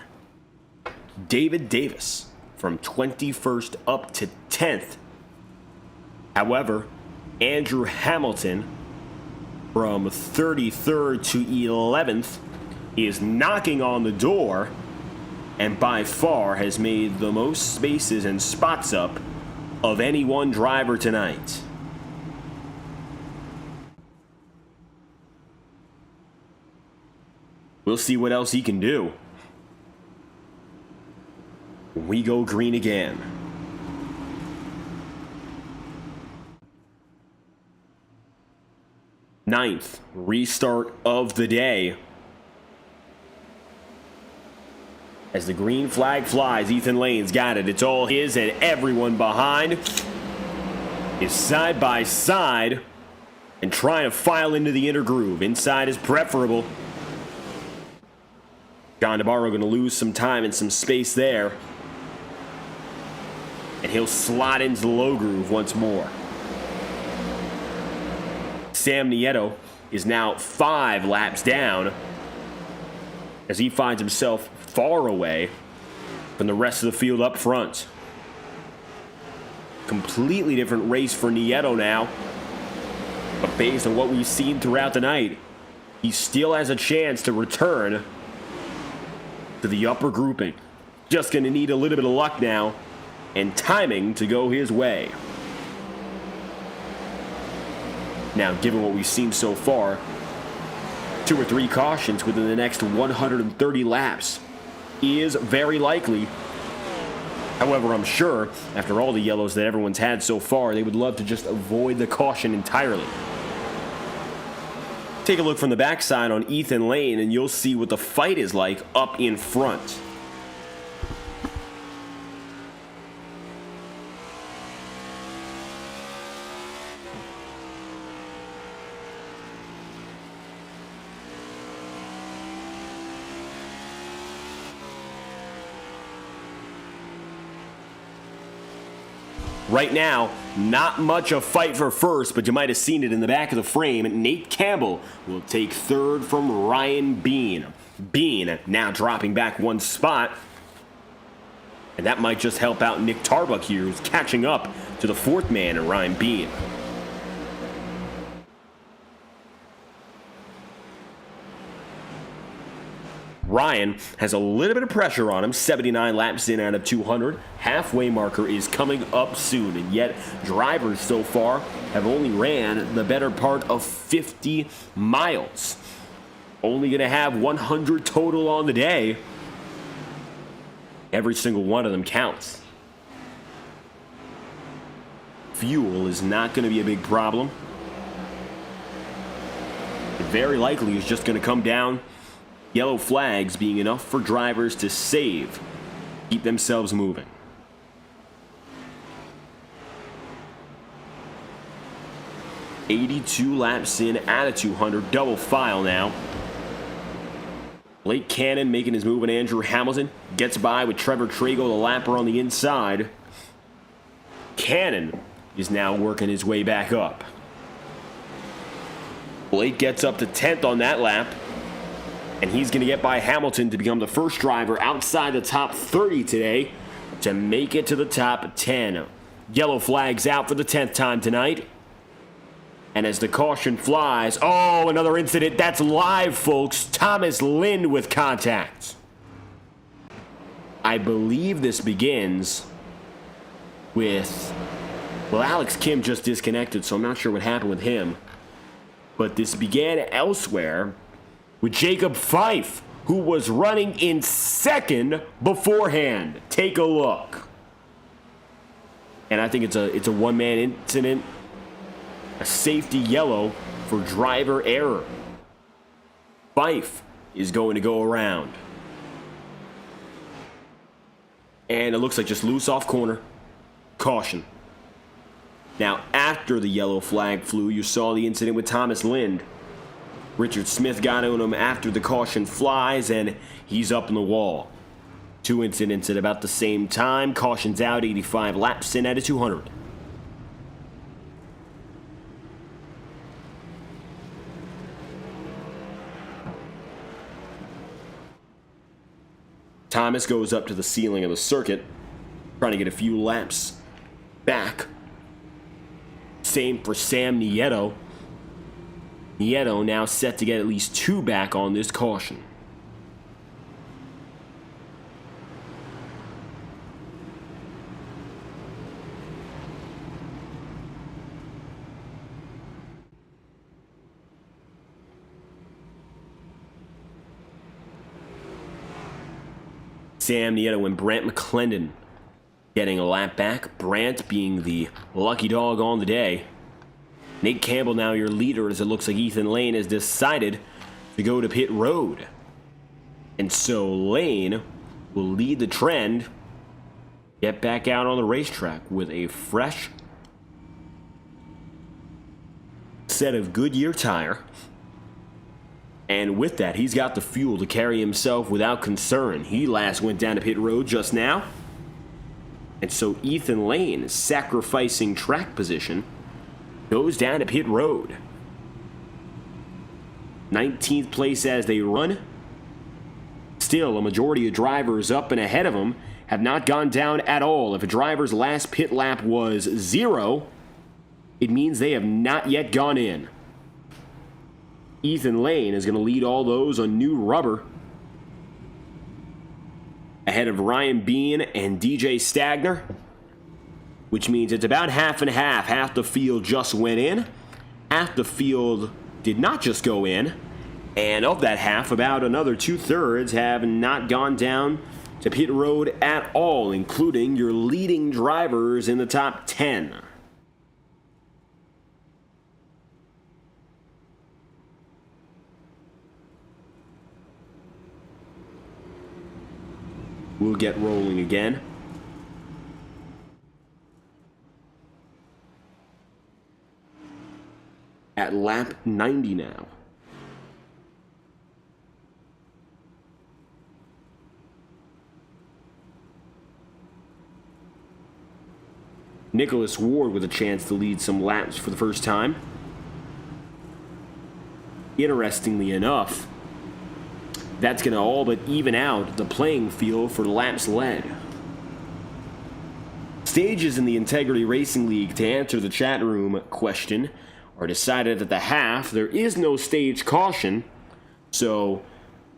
David Davis from 21st up to 10th. However, Andrew Hamilton from 33rd to 11th is knocking on the door and by far has made the most spaces and spots up of any one driver tonight. We'll see what else he can do. We go green again. Ninth restart of the day. As the green flag flies, Ethan Lane's got it. It's all his, and everyone behind is side by side and trying to file into the inner groove. Inside is preferable. John Navarro going to lose some time and some space there. And he'll slot into the low groove once more. Sam Nieto is now 5 laps down as he finds himself far away from the rest of the field up front. Completely different race for Nieto now. But based on what we've seen throughout the night, he still has a chance to return to the upper grouping. Just going to need a little bit of luck now and timing to go his way. Now, given what we've seen so far, 2 or 3 cautions within the next 130 laps is very likely. However, I'm sure, after all the yellows that everyone's had so far, they would love to just avoid the caution entirely. Take a look from the backside on Ethan Lane, and you'll see what the fight is like up in front. Right now, not much a fight for first, but you might have seen it in the back of the frame. Nate Campbell will take third from Ryan Bean. Bean now dropping back 1 spot. And that might just help out Nick Tarbuck here, who's catching up to the 4th man in Ryan Bean. Ryan has a little bit of pressure on him, 79 laps in out of 200. Halfway marker is coming up soon, and yet drivers so far have only ran the better part of 50 miles. Only going to have 100 total on the day. Every single one of them counts. Fuel is not going to be a big problem. It very likely is just going to come down yellow flags being enough for drivers to save, keep themselves moving. .82 laps in out of 200, double file now. Blake Cannon making his move, and Andrew Hamilton gets by with Trevor Trago, the lapper on the inside. Cannon is now working his way back up. Blake gets up to 10th on that lap. And he's going to get by Hamilton to become the first driver outside the top 30 today to make it to the top 10. Yellow flags out for the 10th time tonight. And as the caution flies, oh, another incident. That's live, folks. Thomas Lind with contact. I believe this begins with, well, Alex Kim just disconnected, so I'm not sure what happened with him. But this began elsewhere with Jacob Fife, who was running in 2nd beforehand. Take a look. And I think it's a one-man incident. A safety yellow for driver error. Fife is going to go around. And it looks like just loose off corner. Caution. Now, after the yellow flag flew, you saw the incident with Thomas Lind. Richard Smith got on him after the caution flies, and he's up in the wall. 2 incidents at about the same time. Caution's out, 85 laps in out of 200. Thomas goes up to the ceiling of the circuit, trying to get a few laps back. Same for Sam Nieto. Nieto now set to get at least 2 back on this caution. Sam Nieto and Brant McClendon getting a lap back. Brant being the lucky dog on the day. Nate Campbell now your leader, as it looks like Ethan Lane has decided to go to pit road. And so Lane will lead the trend, get back out on the racetrack with a fresh set of Goodyear tire. And with that, he's got the fuel to carry himself without concern. He last went down to pit road just now. And so Ethan Lane, sacrificing track position, goes down to pit road. 19th place as they run. Still, a majority of drivers up and ahead of him have not gone down at all. If a driver's last pit lap was 0, it means they have not yet gone in. Ethan Lane is going to lead all those on new rubber, ahead of Ryan Bean and DJ Stagner, which means it's about half and half. Half the field just went in, half the field did not just go in, and of that half, about another 2/3 have not gone down to pit road at all, including your leading drivers in the top 10. We'll get rolling again. At lap 90 now. Nicholas Ward with a chance to lead some laps for the first time. Interestingly enough, that's going to all but even out the playing field for laps led. Stages in the Integrity Racing League, to answer the chat room question, are decided at the half. There is no stage caution, so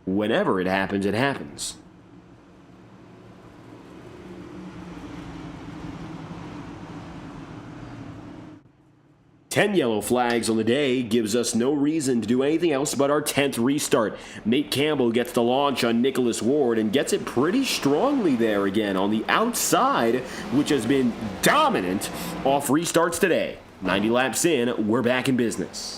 whenever it happens, it happens. 10 yellow flags on the day gives us no reason to do anything else but our 10th restart. Nate Campbell gets the launch on Nicholas Ward and gets it pretty strongly there again on the outside, which has been dominant off restarts today. 90 laps in, we're back in business.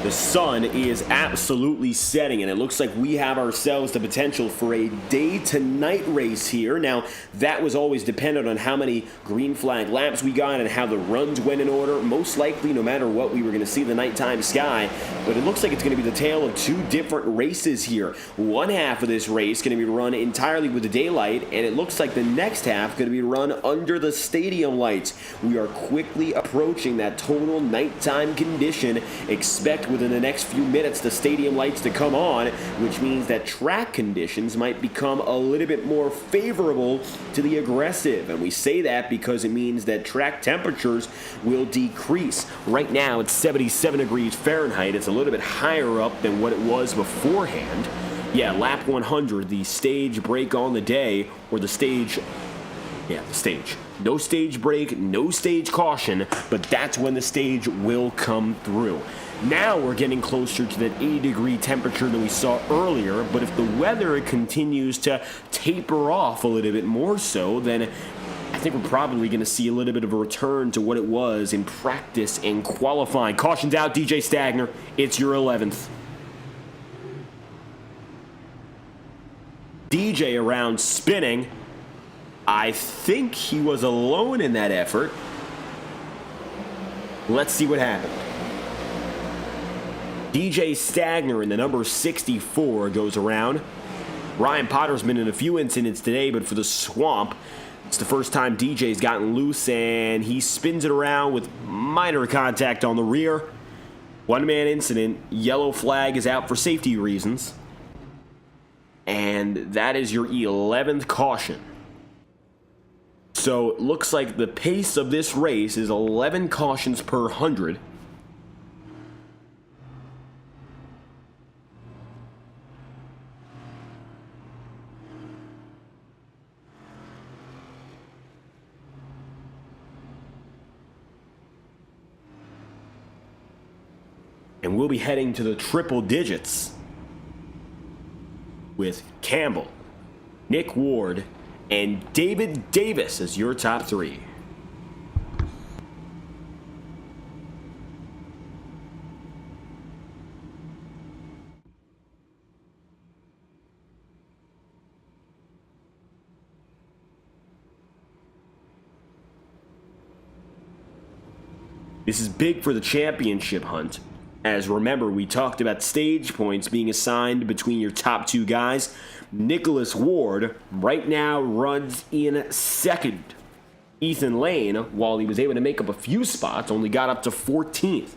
The sun is absolutely setting, and it looks like we have ourselves the potential for a day to night race here. Now, that was always dependent on how many green flag laps we got and how the runs went in order. Most likely, no matter what, we were going to see the nighttime sky, but it looks like it's going to be the tale of two different races here. One half of this race going to be run entirely with the daylight, and it looks like the next half going to be run under the stadium lights. We are quickly approaching that total nighttime condition. Expect within the next few minutes the stadium lights to come on, which means that track conditions might become a little bit more favorable to the aggressive. And we say that because it means that track temperatures will decrease. Right now it's 77 degrees Fahrenheit. It's a little bit higher up than what it was beforehand. Yeah, lap 100, the stage break on the day, or the stage. No stage break, no stage caution, but that's when the stage will come through. Now we're getting closer to that 80-degree temperature than we saw earlier, but if the weather continues to taper off a little bit more so, then I think we're probably going to see a little bit of a return to what it was in practice and qualifying. Caution's out, DJ Stagner. It's your 11th. DJ around spinning. I think he was alone in that effort. Let's see what happened. DJ Stagner in the number 64 goes around. Ryan Potter's been in a few incidents today, but for the Swamp, it's the first time DJ's gotten loose, and he spins it around with minor contact on the rear. One-man incident. Yellow flag is out for safety reasons. And that is your 11th caution. So it looks like the pace of this race is 11 cautions per 100. And we'll be heading to the triple digits with Campbell, Nick Ward, and David Davis as your top three. This is big for the championship hunt, as remember, we talked about stage points being assigned between your top two guys. Nicholas Ward right now runs in second. Ethan Lane, while he was able to make up a few spots, only got up to 14th.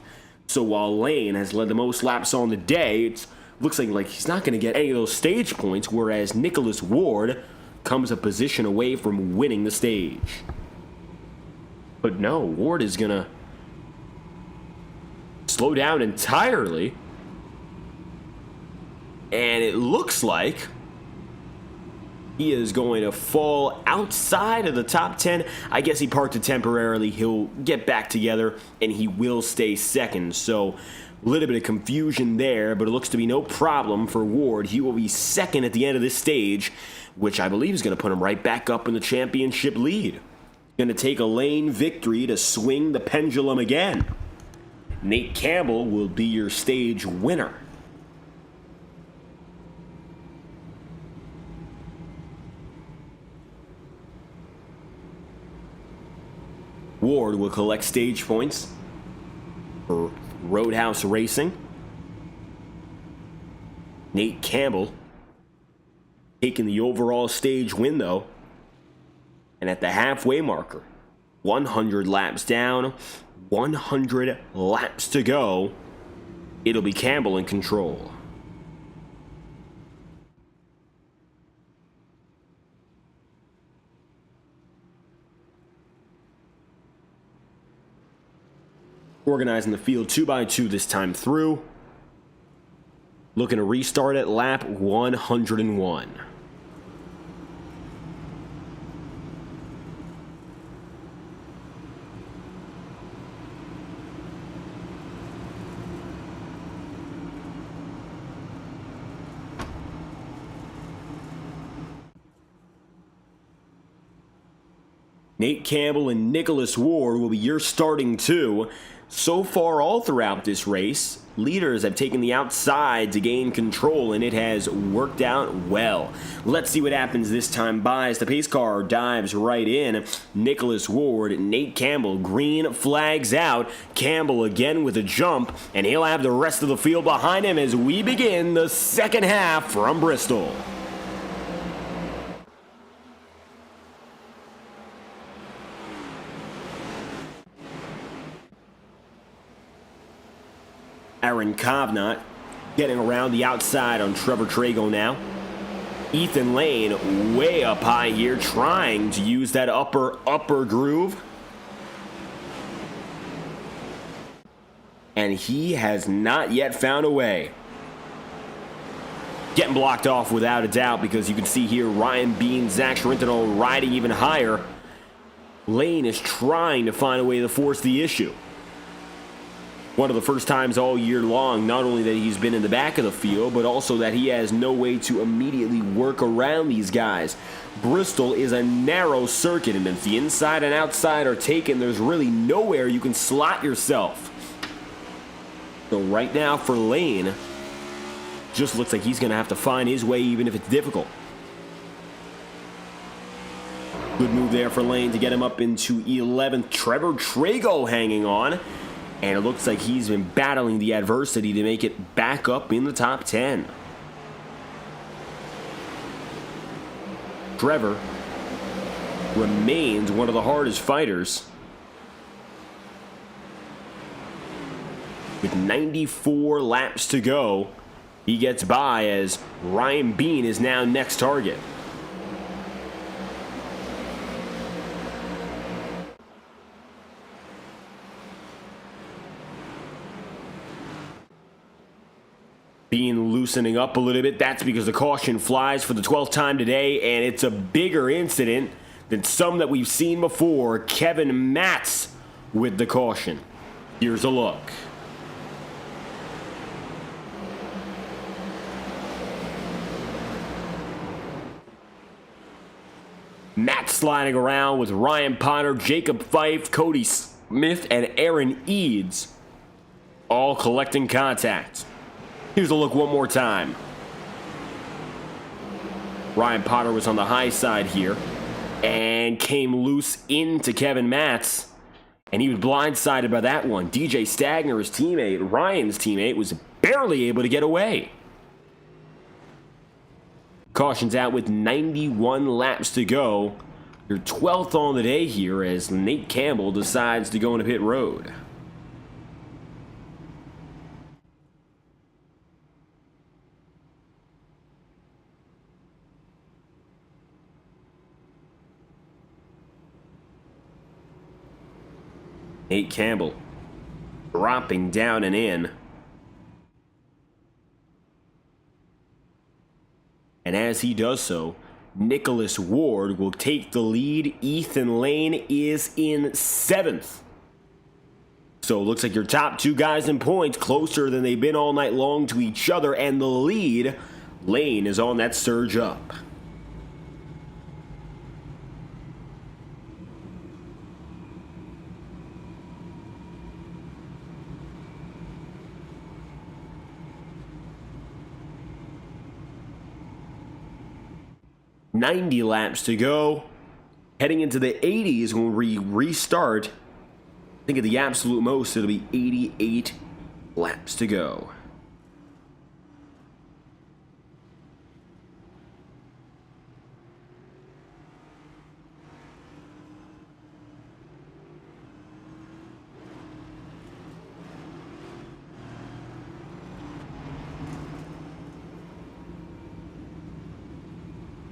So while Lane has led the most laps on the day, it looks like he's not going to get any of those stage points, whereas Nicholas Ward comes a position away from winning the stage. But no, Ward is going to slow down entirely, and it looks like he is going to fall outside of the top 10. I guess he parked it temporarily. He'll get back together, and he will stay second. So a little bit of confusion there, but it looks to be no problem for Ward. He will be second at the end of this stage, which I believe is going to put him right back up in the championship lead. Going to take a lane victory to swing the pendulum again. Nate Campbell will be your stage winner. Ward will collect stage points for Roadhouse Racing. Nate Campbell taking the overall stage win though. And at the halfway marker, 100 laps down, 100 laps to go, it'll be Campbell in control. Organizing the field 2x2 this time through. Looking to restart at lap 101. Nate Campbell and Nicholas Ward will be your starting two. So far, all throughout this race, leaders have taken the outside to gain control, and it has worked out well. Let's see what happens this time by as the pace car dives right in. Nicholas Ward, Nate Campbell, green flags out. Campbell again with a jump, and he'll have the rest of the field behind him as we begin the second half from Bristol. Aaron Kovnat getting around the outside on Trevor Trago now. Ethan Lane way up high here, trying to use that upper groove. And he has not yet found a way. Getting blocked off without a doubt, because you can see here Ryan Bean, Zach Shrintano riding even higher. Lane is trying to find a way to force the issue. One of the first times all year long, not only that he's been in the back of the field, but also that he has no way to immediately work around these guys. Bristol is a narrow circuit, and if the inside and outside are taken, there's really nowhere you can slot yourself. So right now for Lane, just looks like he's going to have to find his way even if it's difficult. Good move there for Lane to get him up into 11th. Trevor Trago hanging on. And it looks like he's been battling the adversity to make it back up in the top 10. Trevor remains one of the hardest fighters. With 94 laps to go, he gets by as Ryan Bean is now next target. Bean loosening up a little bit. That's because the caution flies for the 12th time today, and it's a bigger incident than some that we've seen before. Kevin Matz with the caution. Here's a look. Matt sliding around with Ryan Potter, Jacob Fife, Cody Smith, and Aaron Eads all collecting contact. Here's a look one more time. Ryan Potter was on the high side here and came loose into Kevin Matz. And he was blindsided by that one. DJ Stagner, his teammate, Ryan's teammate, was barely able to get away. Caution's out with 91 laps to go. Your 12th on the day here as Nate Campbell decides to go into pit road. Nate Campbell dropping down and in. And as he does so, Nicholas Ward will take the lead. Ethan Lane is in 7th. So it looks like your top two guys in points closer than they've been all night long to each other. And the lead, Lane is on that surge up. .90 laps to go. Heading into the 80s when we restart. I think at the absolute most it'll be 88 laps to go.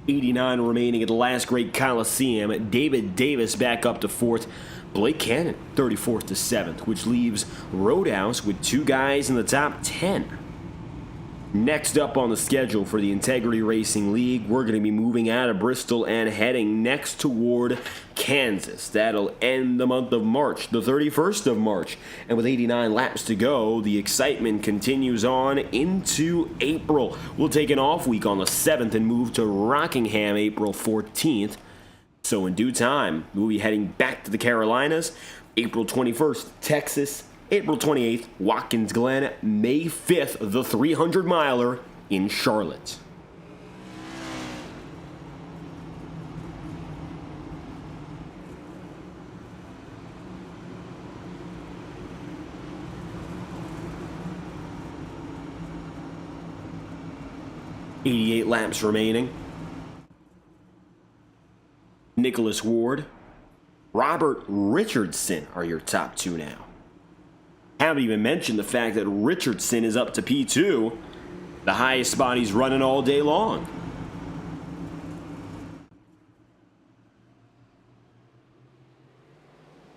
.89 remaining at the last great Coliseum. David Davis back up to 4th. Blake Cannon 34th to 7th, which leaves Roadhouse with two guys in the top 10. Next up on the schedule for the Integrity Racing League, we're going to be moving out of Bristol and heading next toward Kansas. That'll end the month of March, the 31st of March. And with 89 laps to go, the excitement continues on into April. We'll take an off week on the 7th and move to Rockingham April 14th. So in due time, we'll be heading back to the Carolinas. April 21st, Texas. April 28th, Watkins Glen. May 5th, the 300-miler in Charlotte. .88 laps remaining. Nicholas Ward, Robert Richardson are your top two now. Haven't even mentioned the fact that Richardson is up to P2, the highest spot he's running all day long.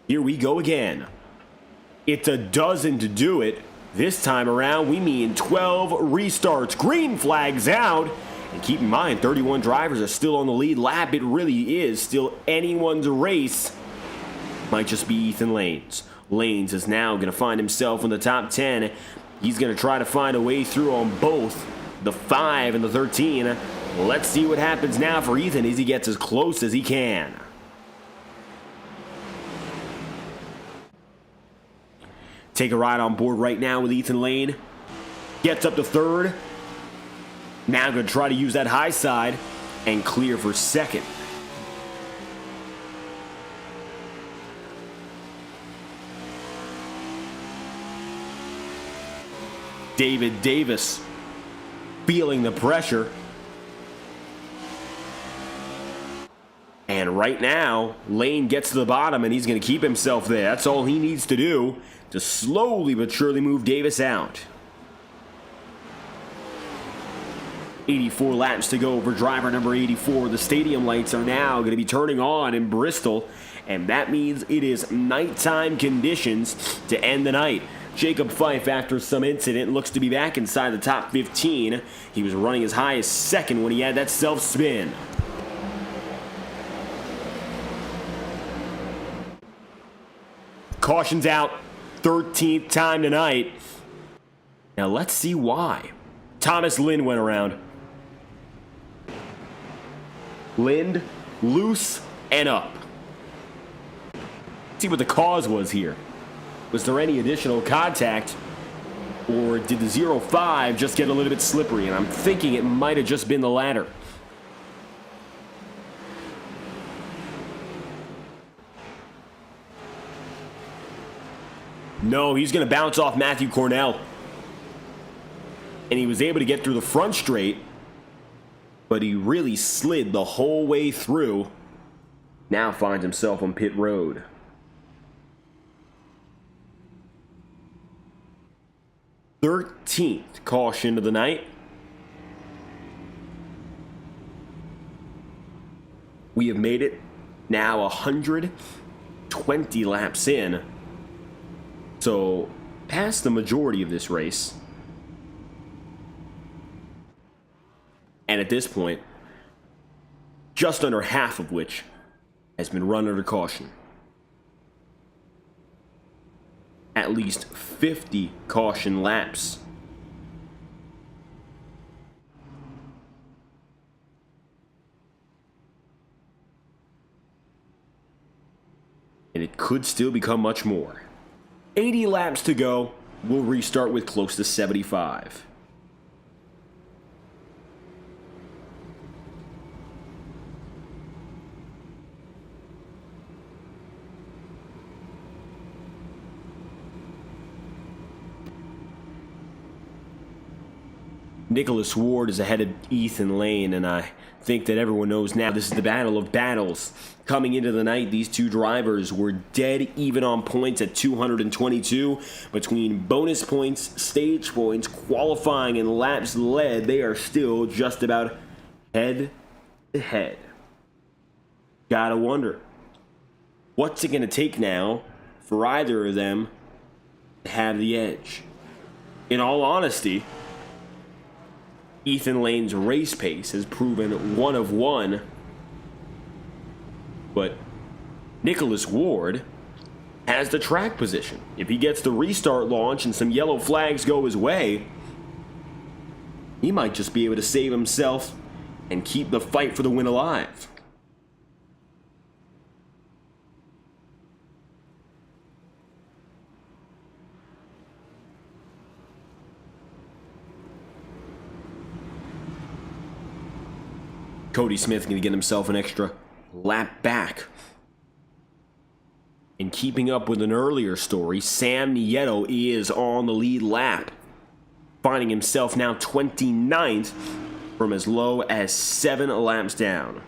Here we go again. It's a dozen to do it. This time around, we mean 12 restarts. Green flags out. And keep in mind, 31 drivers are still on the lead lap. It really is still anyone's race. Might just be Ethan Lane's. Lanes is now going to find himself in the top 10. He's going to try to find a way through on both the 5 and the 13. Let's see what happens now for Ethan as he gets as close as he can. Take a ride on board right now with Ethan Lane. Gets up to 3rd. Now going to try to use that high side and clear for 2nd. David Davis feeling the pressure. And right now, Lane gets to the bottom and he's going to keep himself there. That's all he needs to do to slowly but surely move Davis out. 84 laps to go for driver number 84. The stadium lights are now going to be turning on in Bristol, and that means it is nighttime conditions to end the night. Jacob Fife, after some incident, looks to be back inside the top 15. He was running as high as 2nd when he had that self-spin. Caution's out. 13th time tonight. Now let's see why. Thomas Lind went around. Lind, loose, and up. Let's see what the cause was here. Was there any additional contact? Or did the 0.5 just get a little bit slippery? And I'm thinking it might have just been the latter. No, he's going to bounce off Matthew Cornell. And he was able to get through the front straight, but he really slid the whole way through. Now finds himself on pit road. Thirteenth caution of the night. We have made it now 120 laps in. So, past the majority of this race. And at this point, just under half of which has been run under caution. At least 50 caution laps. And it could still become much more. 80 laps to go. We'll restart with close to 75. Nicholas Ward is ahead of Ethan Lane, and I think that everyone knows now this is the battle of battles. Coming into the night, these two drivers were dead even on points at 222. Between bonus points, stage points, qualifying, and laps led, they are still just about head to head. Gotta wonder, what's it gonna take now for either of them to have the edge? In all honesty, Ethan Lane's race pace has proven one of one, but Nicholas Ward has the track position. If he gets the restart launch and some yellow flags go his way, he might just be able to save himself and keep the fight for the win alive. Cody Smith going to get himself an extra lap back. In keeping up with an earlier story, Sam Nieto is on the lead lap, finding himself now 29th from as low as 7 laps down.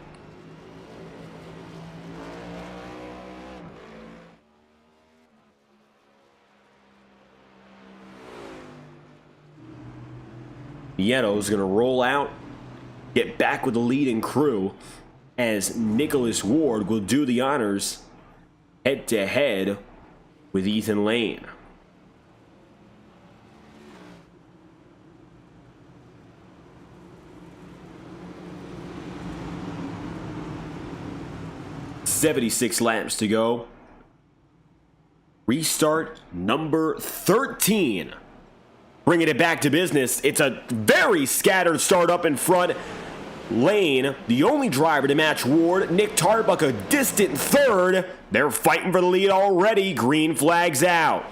Nieto is going to roll out, get back with the leading crew, as Nicholas Ward will do the honors head-to-head with Ethan Lane. "76 laps to go. Restart number 13. Bringing it back to business. It's a very scattered start up in front. Lane, the only driver to match Ward. Nick Tarbuck, a distant third. They're fighting for the lead already. Green flags out.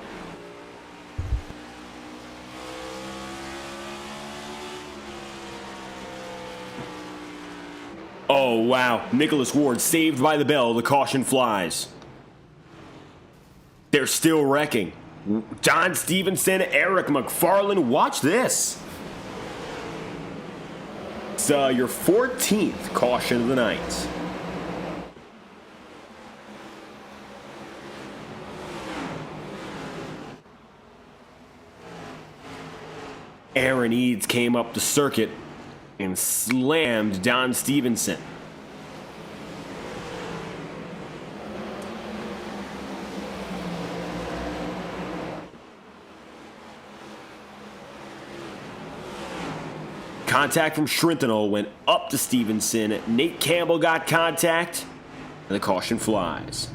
Oh, wow. Nicholas Ward saved by the bell. The caution flies. They're still wrecking. John Stevenson, Eric McFarland, watch this. It's your 14th caution of the night. Aaron Eads came up the circuit and slammed Don Stevenson. Contact from Shrintenal went up to Stevenson. Nate Campbell got contact, and the caution flies.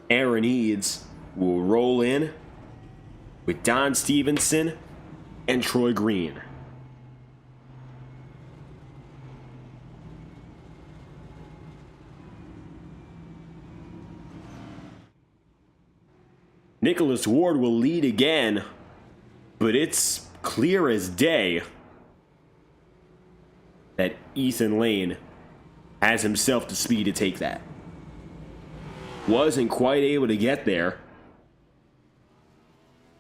Aaron Eads will roll in with Don Stevenson and Troy Green. Nicholas Ward will lead again, but it's clear as day that Ethan Lane has himself the speed to take that. Wasn't quite able to get there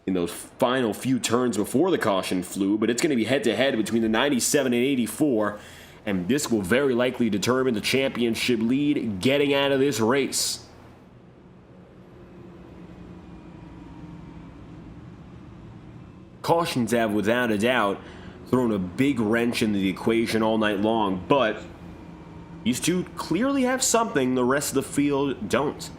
in those final few turns before the caution flew, but it's going to be head-to-head between the 97 and 84, and this will very likely determine the championship lead getting out of this race. Cautions have, without a doubt, thrown a big wrench into the equation all night long, but these two clearly have something the rest of the field don't.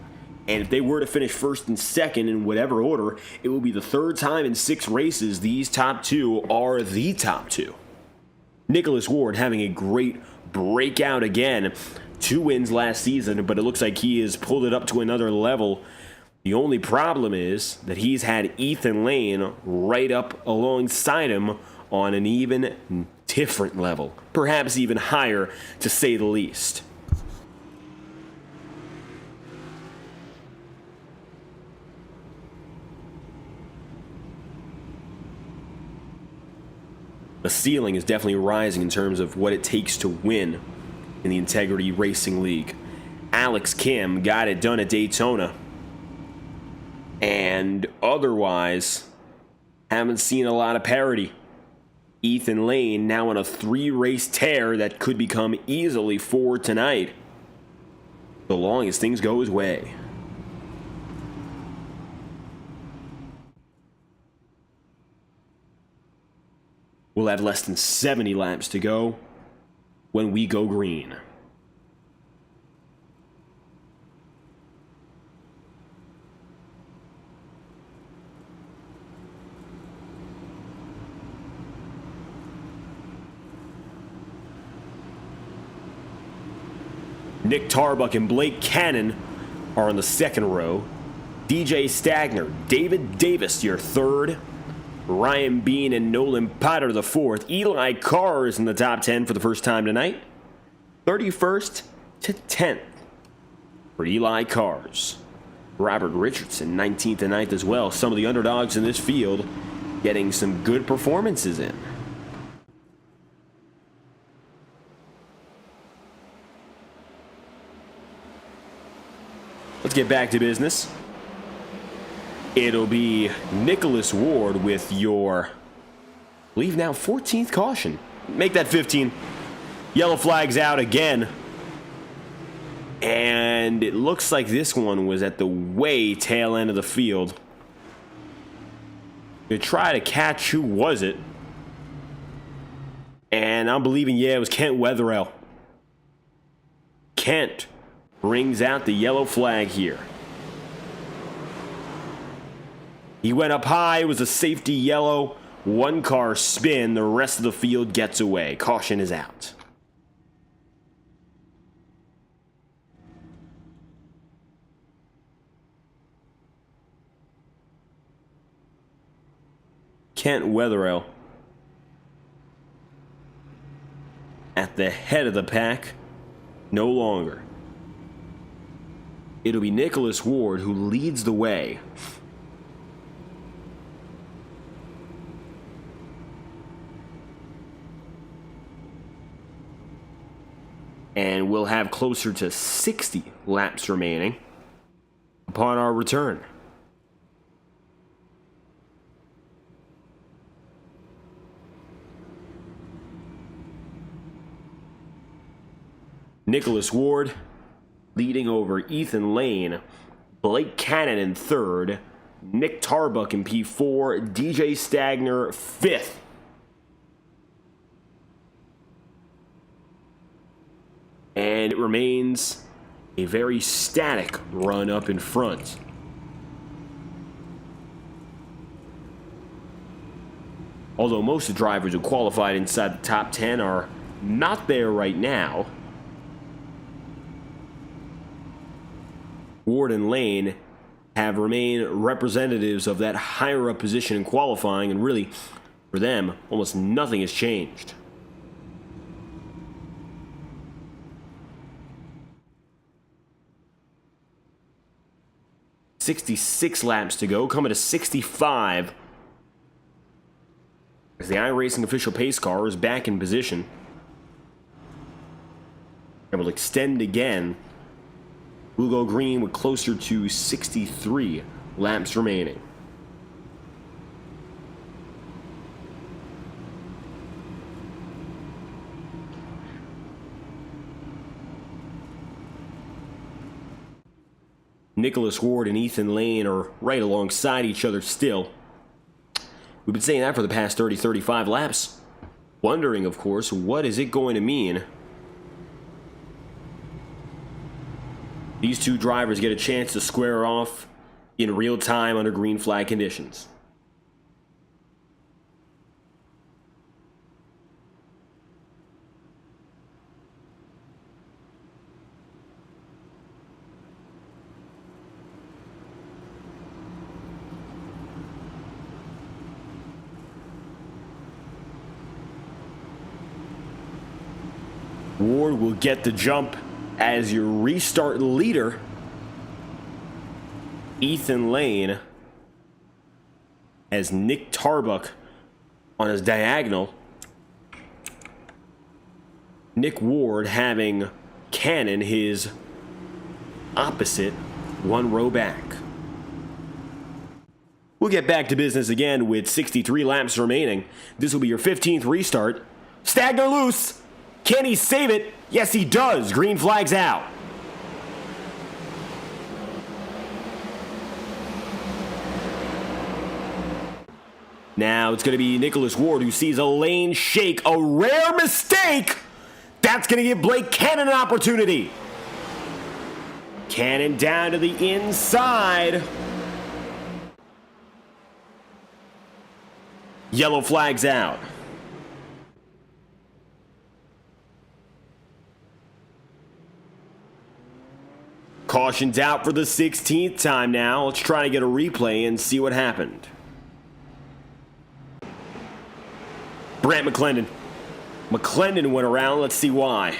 And if they were to finish first and second in whatever order, it will be the third time in 6 races these top two are the top two. Nicholas Ward having a great breakout again. 2 wins last season, but it looks like he has pulled it up to another level. The only problem is that he's had Ethan Lane right up alongside him on an even different level, perhaps even higher, to say the least. The ceiling is definitely rising in terms of what it takes to win in the Integrity Racing League. Alex Kim got it done at Daytona, and otherwise haven't seen a lot of parity. Ethan Lane now on a 3-race tear that could become easily 4 tonight, so long as things go his way. We'll have less than 70 laps to go when we go green. Nick Tarbuck and Blake Cannon are on the second row. DJ Stagner, David Davis, your third. Ryan Bean and Nolan Potter, the fourth. Eli Carr is in the top 10 for the first time tonight. 31st to 10th for Eli Cars. Robert Richardson, 19th and 9th as well. Some of the underdogs in this field getting some good performances in. Let's get back to business. It'll be Nicholas Ward with your, I believe now, 14th caution. Make that 15. Yellow flag's out again. And it looks like this one was at the way tail end of the field. To try to catch who was it. And I'm believing, yeah, it was Kent Wetherell. Kent brings out the yellow flag here. He went up high, it was a safety yellow. 1 car spin, the rest of the field gets away. Caution is out. Kent Wetherell at the head of the pack, no longer. It'll be Nicholas Ward who leads the way. And we'll have closer to 60 laps remaining upon our return. Nicholas Ward leading over Ethan Lane, Blake Cannon in third, Nick Tarbuck in P4, DJ Stagner 5th. And it remains a very static run up in front. Although most of the drivers who qualified inside the top 10 are not there right now. Ward and Lane have remained representatives of that higher up position in qualifying, and really, for them, almost nothing has changed. 66 laps to go, coming to 65. As the iRacing official pace car is back in position. And will extend again. We'll go green with closer to 63 laps remaining. Nicholas Ward and Ethan Lane are right alongside each other still. We've been saying that for the past 30-35 laps. Wondering, of course, what is it going to mean? These two drivers get a chance to square off in real time under green flag conditions. Ward will get the jump as your restart leader. Ethan Lane has Nick Tarbuck on his diagonal. Nick Ward having Cannon, his opposite, one row back. We'll get back to business again with 63 laps remaining. This will be your 15th restart. Stagner loose! Can he save it? Yes, he does. Green flag's out. Now it's going to be Nicholas Ward who sees a lane shake. A rare mistake. That's going to give Blake Cannon an opportunity. Cannon down to the inside. Yellow flag's out. Caution's out for the 16th time now. Let's try to get a replay and see what happened. Brant McClendon. McClendon went around. Let's see why.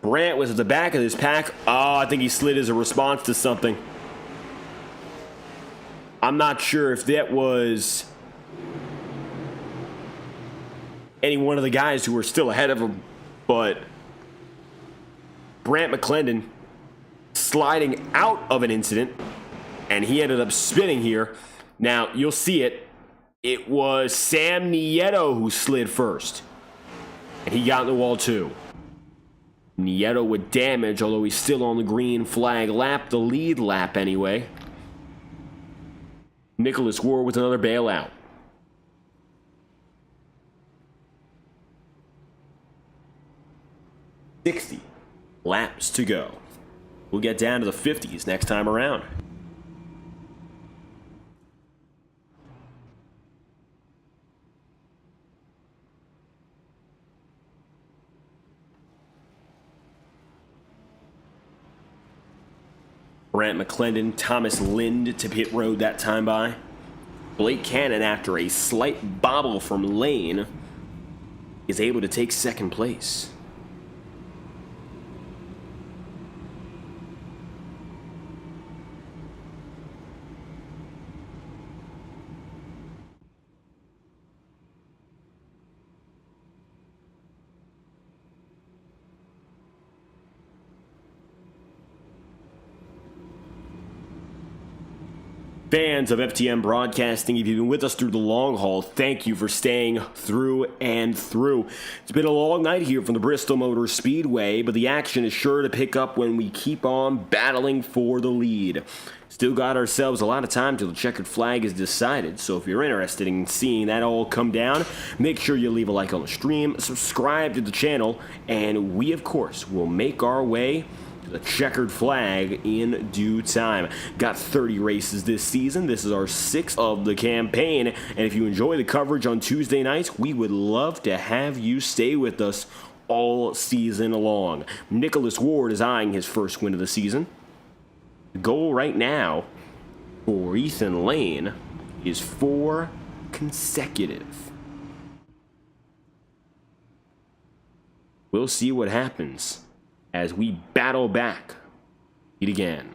Brant was at the back of this pack. Oh, I think he slid as a response to something. I'm not sure if that was any one of the guys who were still ahead of him, but Brant McClendon sliding out of an incident, and he ended up spinning here. Now, you'll see it. It was Sam Nieto who slid first, and he got in the wall too. Nieto with damage, although he's still on the green flag lap, the lead lap anyway. Nicholas Ward with another bailout. $60 laps to go. We'll get down to the 50s next time around. Brant McClendon, Thomas Lind to pit road that time by. Blake Cannon, after a slight bobble from Lane, is able to take second place. Fans of FTN Broadcasting, if you've been with us through the long haul, thank you for staying through and through. It's been a long night here from the Bristol Motor Speedway, but the action is sure to pick up when we keep on battling for the lead. Still got ourselves a lot of time till the checkered flag is decided, so if you're interested in seeing that all come down, make sure you leave a like on the stream, subscribe to the channel, and we, of course, will make our way the checkered flag in due time. Got 30 races this season. This is our 6th of the campaign, and if you enjoy the coverage on Tuesday nights, we would love to have you stay with us all season long. Nicholas Ward is eyeing his first win of the season. The goal right now for Ethan Lane is 4 consecutive. We'll see what happens as we battle back yet again.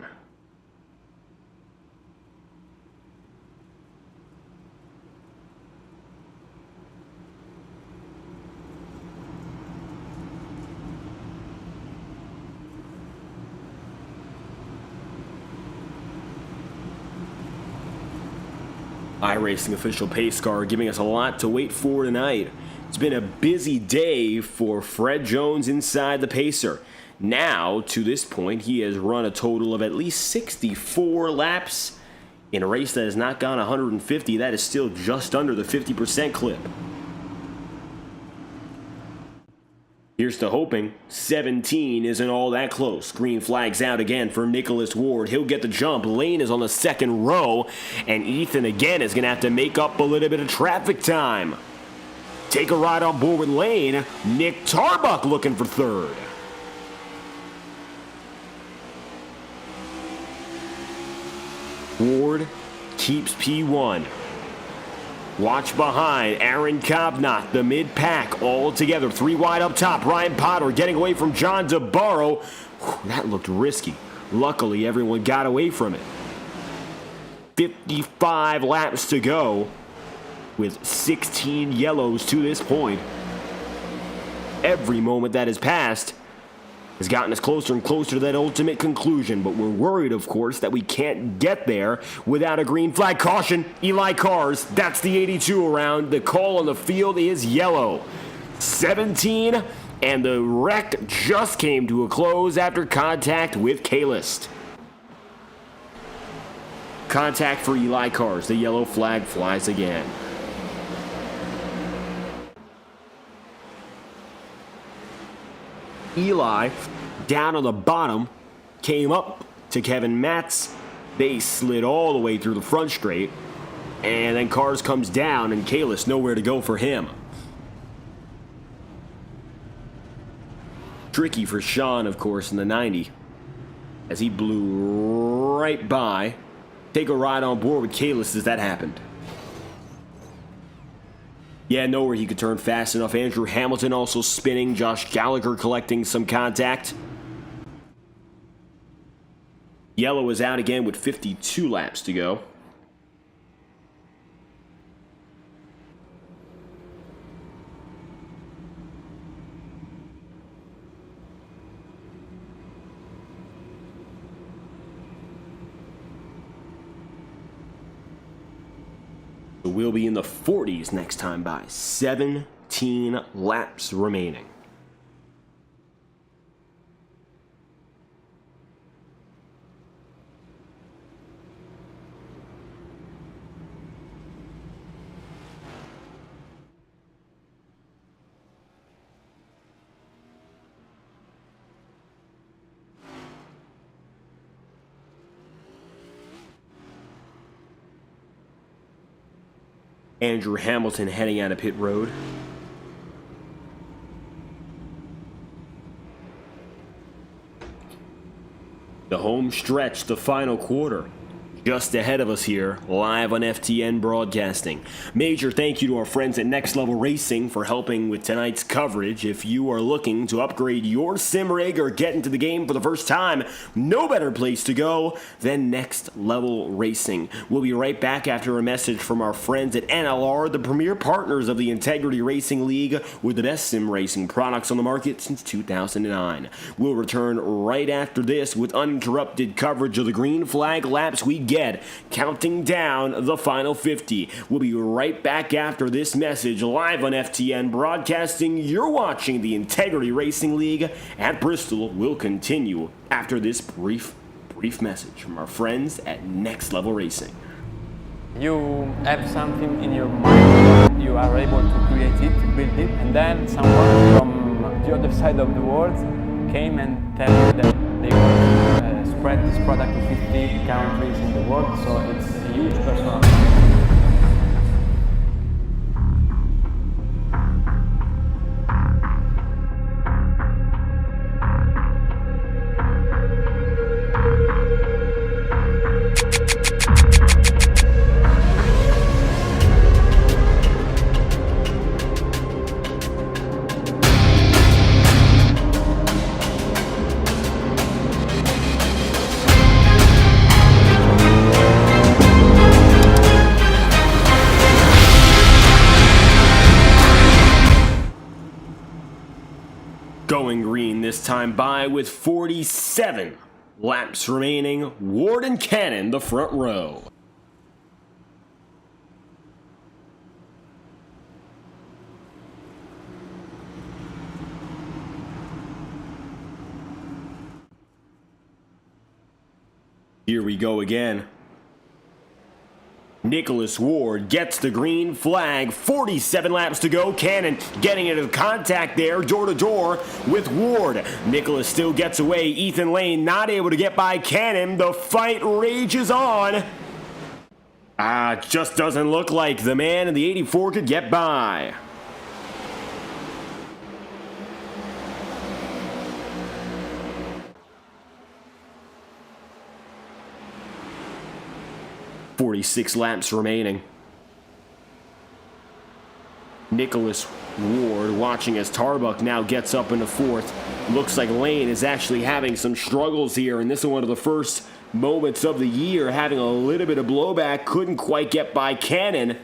iRacing official pace car giving us a lot to wait for tonight. It's been a busy day for Fred Jones inside the Pacer. Now, to this point, he has run a total of at least 64 laps in a race that has not gone 150. That is still just under the 50% clip. Here's to hoping 17 isn't all that close. Green flag's out again for Nicholas Ward. He'll get the jump. Lane is on the second row, and Ethan again is going to have to make up a little bit of traffic time. Take a ride on board with Lane. Nick Tarbuck looking for third. Ward keeps P1. Watch behind, Aaron Cobnott, the mid-pack, all together. 3 wide up top, Ryan Potter getting away from John DeBarro. That looked risky. Luckily, everyone got away from it. 55 laps to go with 16 yellows to this point. Every moment that has passed has gotten us closer and closer to that ultimate conclusion, but we're worried, of course, that we can't get there without a green flag. Caution, Eli Cars, that's the 82 around. The call on the field is yellow. 17, and the wreck just came to a close after contact with K-List. Contact for Eli Cars. The yellow flag flies again. Eli, down on the bottom, came up to Kevin Matz. They slid all the way through the front straight. And then Cars comes down, and Kalis nowhere to go for him. Tricky for Sean, of course, in the 90. As he blew right by. Take a ride on board with Kalis as that happened. Yeah, nowhere he could turn fast enough. Andrew Hamilton also spinning. Josh Gallagher collecting some contact. Yellow is out again with 52 laps to go. We'll be in the 40s next time by 17 laps remaining. Andrew Hamilton heading out of pit road. The home stretch, the final quarter, just ahead of us here, live on FTN Broadcasting. Major thank you to our friends at Next Level Racing for helping with tonight's coverage. If you are looking to upgrade your sim rig or get into the game for the first time, no better place to go than Next Level Racing. We'll be right back after a message from our friends at NLR, the premier partners of the Integrity Racing League with the best sim racing products on the market since 2009. We'll return right after this with uninterrupted coverage of the green flag laps we get, counting down the final 50. We'll be right back after this message live on FTN Broadcasting. You're watching the Integrity Racing League at Bristol. Will continue after this brief message from our friends at Next Level Racing. You have something in your mind, you are able to create it, to build it, and then someone from the other side of the world came and tell you that they want to spread this product to 50 countries in the world, so it's a huge personal. Going green this time by with 47 laps remaining. Ward and Cannon, the front row. Here we go again. Nicholas Ward gets the green flag. 47 laps to go. Cannon getting into contact there, door to door with Ward. Nicholas still gets away. Ethan Lane not able to get by Cannon. The fight rages on. Just doesn't look like the man in the 84 could get by. .46 laps remaining. Nicholas Ward watching as Tarbuck now gets up into fourth. Looks like Lane is actually having some struggles here, and this is one of the first moments of the year having a little bit of blowback. Couldn't quite get by Cannon,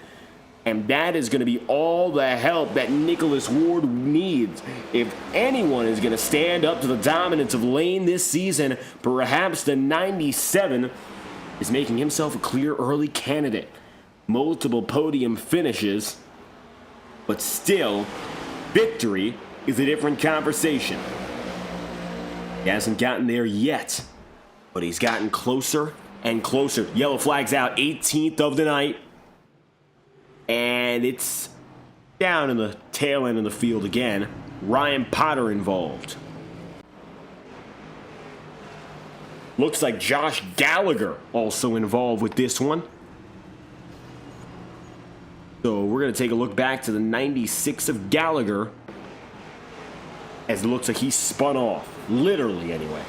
and that is going to be all the help that Nicholas Ward needs. If anyone is going to stand up to the dominance of Lane this season, perhaps the 97 is making himself a clear early candidate. Multiple podium finishes, but still, victory is a different conversation. He hasn't gotten there yet, but he's gotten closer and closer. Yellow flag's out, 18th of the night, and it's down in the tail end of the field again. Ryan Potter involved. Looks like Josh Gallagher also involved with this one. So we're going to take a look back to the 96 of Gallagher, as it looks like he spun off. Literally, anyway.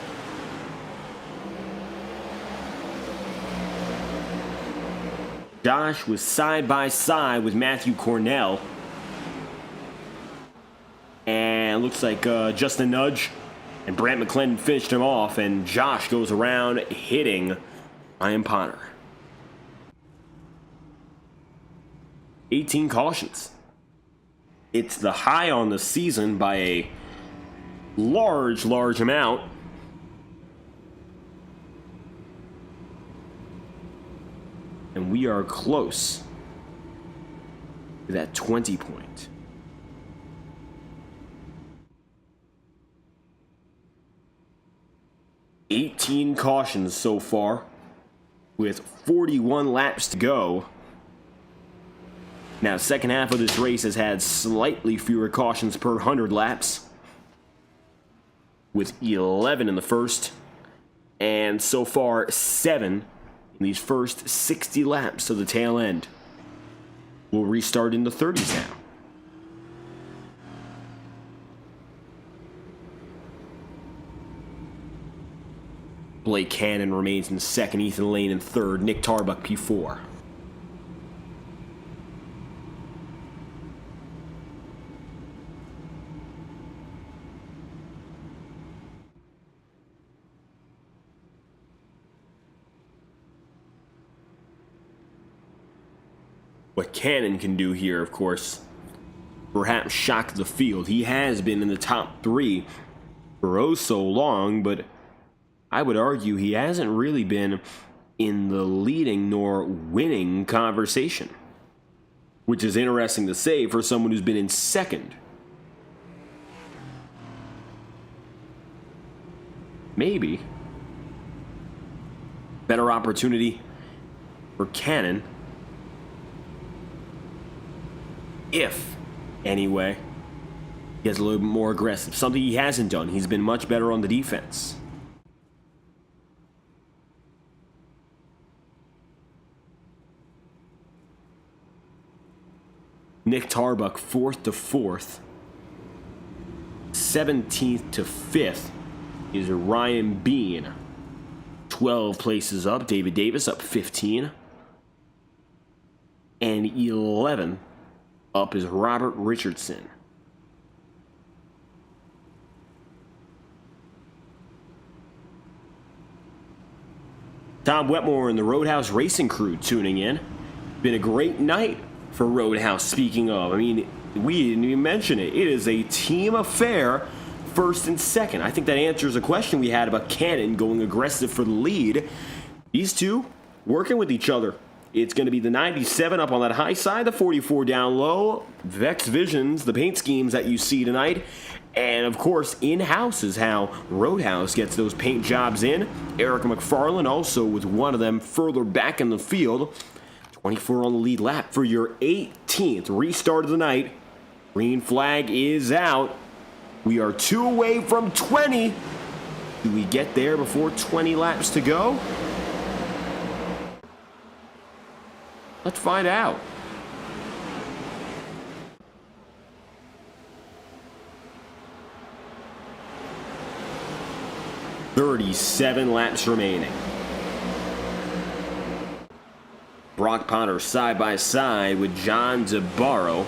Josh was side by side with Matthew Cornell. And looks like Justin Nudge and Brant McClendon finished him off, and Josh goes around hitting Ryan Potter. 18 cautions. It's the high on the season by a large amount. And we are close to that 20 point. $18 cautions so far, with 41 laps to go. Now, second half of this race has had slightly fewer cautions per 100 laps, with 11 in the first, and so far 7 in these first 60 laps of the tail end. We'll restart in the 30s now. Blake Cannon remains in second, Ethan Lane in third, Nick Tarbuck P4. What Cannon can do here, of course, perhaps shock the field. He has been in the top 3 for oh so long, but I would argue he hasn't really been in the leading nor winning conversation, which is interesting to say for someone who's been in second. Maybe better opportunity for Cannon, if anyway he gets a little bit more aggressive, something he hasn't done. He's been much better on the defense. Nick Tarbuck 4th to 4th. 17th to 5th is Ryan Bean. 12 places up. David Davis up 15. And 11 up is Robert Richardson. Tom Wetmore and the Roadhouse Racing crew tuning in. Been a great night for Roadhouse, speaking of. I mean, we didn't even mention it. It is a team affair first and second? I think that answers a question we had about Cannon going aggressive for the lead. These two working with each other. It's going to be the 97 up on that high side, the 44 down low. Vex Visions, the paint schemes that you see tonight. And, of course, in-house is how Roadhouse gets those paint jobs in. Eric McFarlane also with one of them further back in the field. 24 on the lead lap for your 18th restart of the night. Green flag is out. We are 2 away from 20. Do we get there before 20 laps to go? Let's find out. "37 laps remaining." Brock Potter side by side with John DeBarro.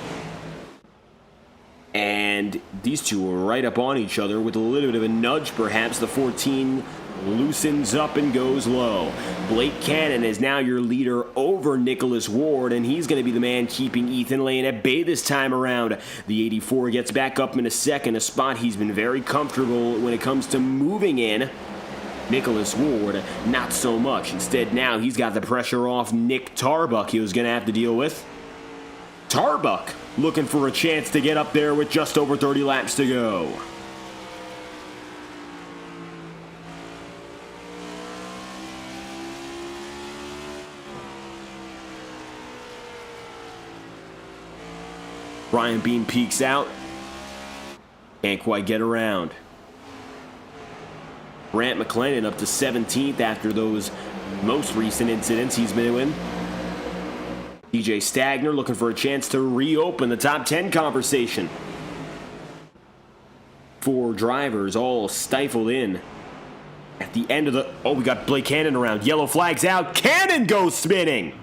And these two are right up on each other with a little bit of a nudge, perhaps. The 14 loosens up and goes low. Blake Cannon is now your leader over Nicholas Ward, and he's going to be the man keeping Ethan Lane at bay this time around. The 84 gets back up in a second, a spot he's been very comfortable when it comes to moving in. Nicholas Ward, not so much. Instead, now he's got the pressure off Nick Tarbuck he was going to have to deal with. Tarbuck looking for a chance to get up there with just over 30 laps to go. Brian Bean peeks out. Can't quite get around. Brant McLennan up to 17th after those most recent incidents he's been in. DJ Stagner looking for a chance to reopen the top 10 conversation. 4 drivers all stifled in. At the end of the... Oh, we got Blake Cannon around. Yellow flag's out. Cannon goes spinning.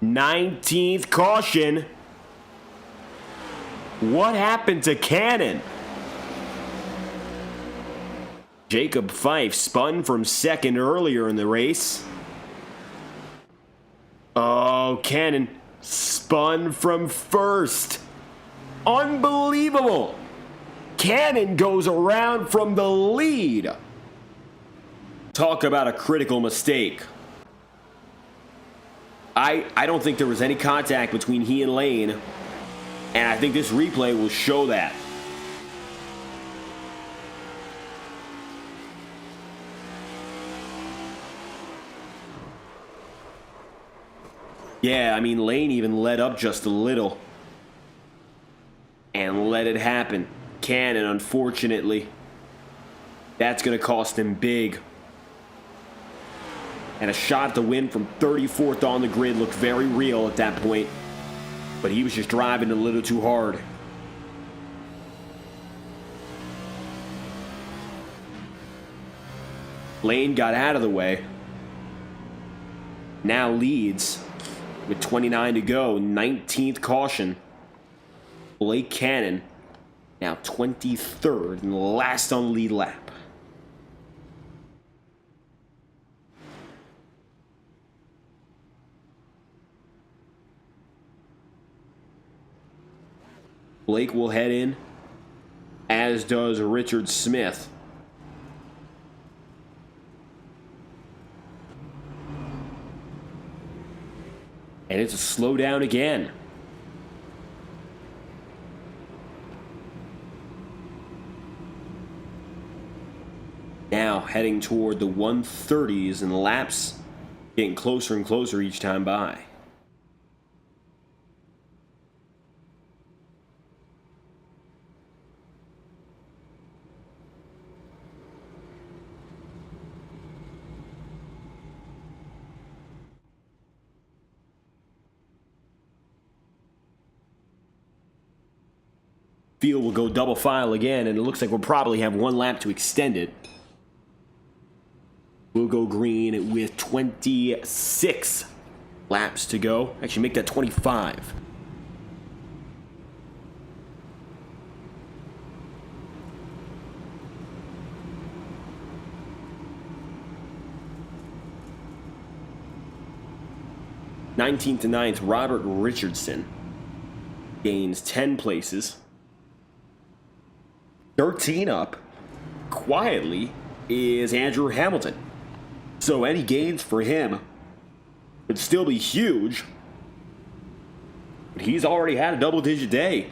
19th caution. What happened to Cannon? Jacob Fife spun from second earlier in the race. Oh, Cannon spun from first. Unbelievable. Cannon goes around from the lead. Talk about a critical mistake. I don't think there was any contact between he and Lane, and I think this replay will show that. Yeah, I mean, Lane even let up just a little and let it happen. Cannon, unfortunately, that's going to cost him big. And a shot to win from 34th on the grid looked very real at that point. But he was just driving a little too hard. Lane got out of the way. Now leads with 29 to go. 19th caution. Blake Cannon now 23rd and last on the lead lap. Blake will head in, as does Richard Smith. And it's a slowdown again. Now heading toward the 130s and laps getting closer and closer each time by. Field will go double file again, and it looks like we'll probably have one lap to extend it. We'll go green with 26 laps to go. Actually, make that 25. Nineteenth to 9th, Robert Richardson gains 10 places. 13 up, quietly, is Andrew Hamilton. So any gains for him would still be huge. But he's already had a double-digit day.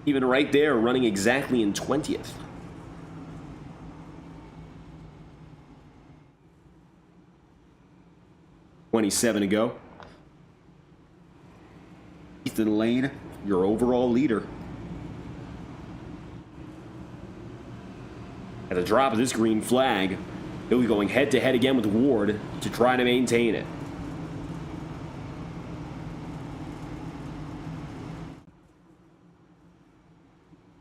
Even right there, running exactly in 20th. .27 to go. Ethan Lane, your overall leader. At the drop of this green flag, he'll be going head-to-head again with Ward to try to maintain it.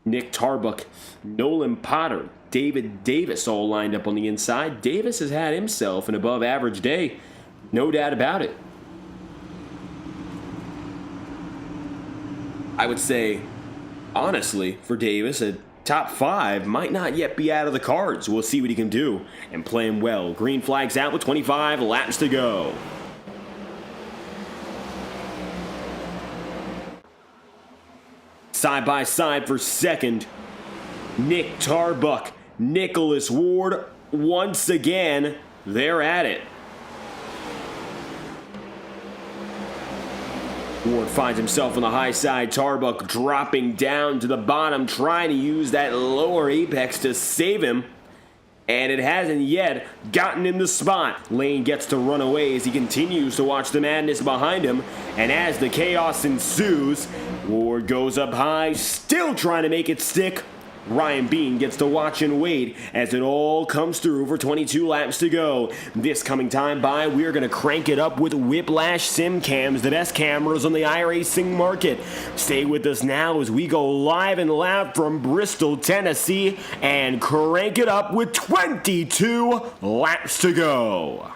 Nick Tarbuck, Nolan Potter, David Davis all lined up on the inside. Davis has had himself an above-average day, no doubt about it. I would say, honestly, for Davis, a top 5 might not yet be out of the cards. We'll see what he can do and play him well. Green flag's out with 25 laps to go. Side by side for second, Nick Tarbuck, Nicholas Ward, once again, they're at it. Ward finds himself on the high side. Tarbuck dropping down to the bottom, trying to use that lower apex to save him. And it hasn't yet gotten in the spot. Lane gets to run away as he continues to watch the madness behind him. And as the chaos ensues, Ward goes up high, still trying to make it stick. Ryan Bean gets to watch and wait as it all comes through for 22 laps to go. This coming time by, we're going to crank it up with Whiplash Sim Cams, the best cameras on the iRacing market. Stay with us now as we go live and loud from Bristol, Tennessee, and crank it up with 22 laps to go.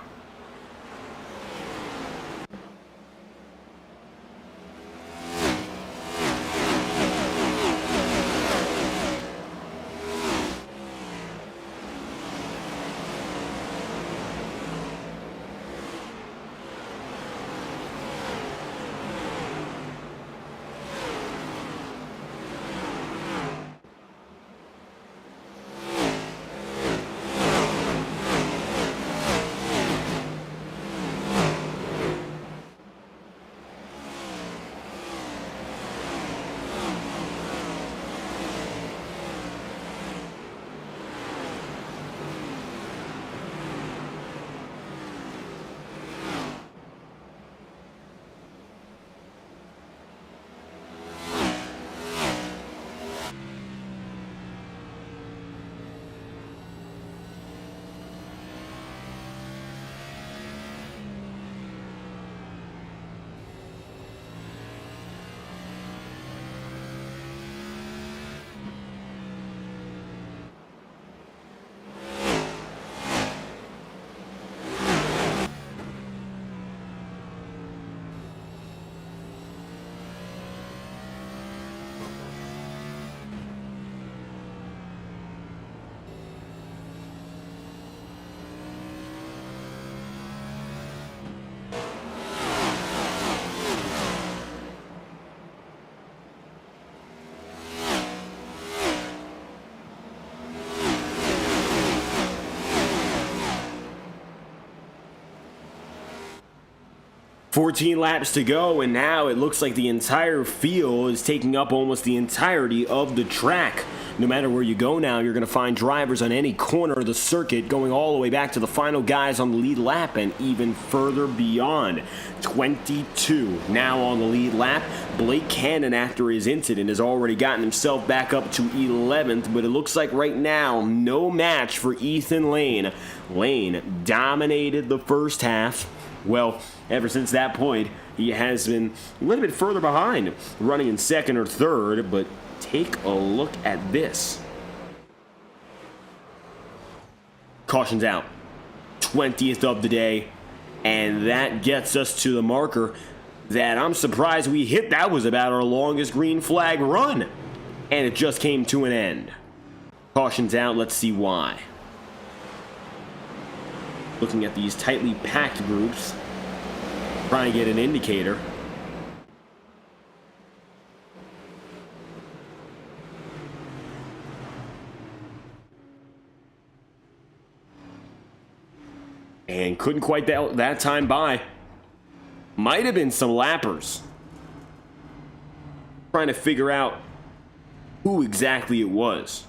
.14 laps to go, and now it looks like the entire field is taking up almost the entirety of the track. No matter where you go now, you're going to find drivers on any corner of the circuit going all the way back to the final guys on the lead lap and even further beyond. 22 now on the lead lap. Blake Cannon, after his incident, has already gotten himself back up to 11th, but it looks like right now no match for Ethan Lane. Lane dominated the first half. Well, ever since that point, he has been a little bit further behind, running in second or third, but take a look at this. Caution's out. 20th of the day, and that gets us to the marker that I'm surprised we hit. That was about our longest green flag run, and it just came to an end. Caution's out. Let's see why. Looking at these tightly packed groups, trying to get an indicator. And couldn't quite that time by. Might have been some lappers. Trying to figure out who exactly it was.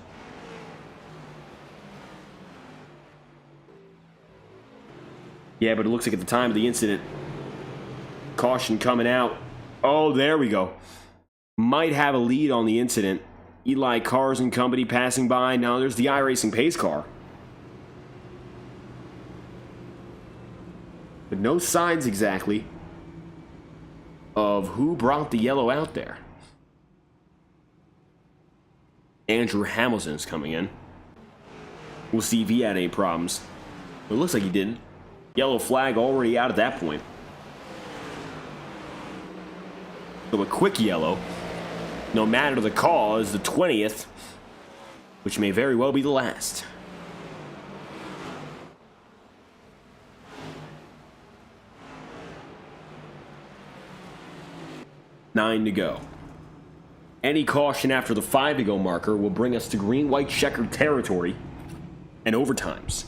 Yeah, but it looks like at the time of the incident, caution coming out. Oh, there we go. Might have a lead on the incident. Eli Cars and Company passing by. Now there's the iRacing pace car. But no signs exactly of who brought the yellow out there. Andrew Hamilton's coming in. We'll see if he had any problems. It looks like he didn't. Yellow flag already out at that point. So a quick yellow, no matter the cause, the 20th, which may very well be the last. Nine to go. Any caution after the 5 to go marker will bring us to green-white checkered territory and overtimes.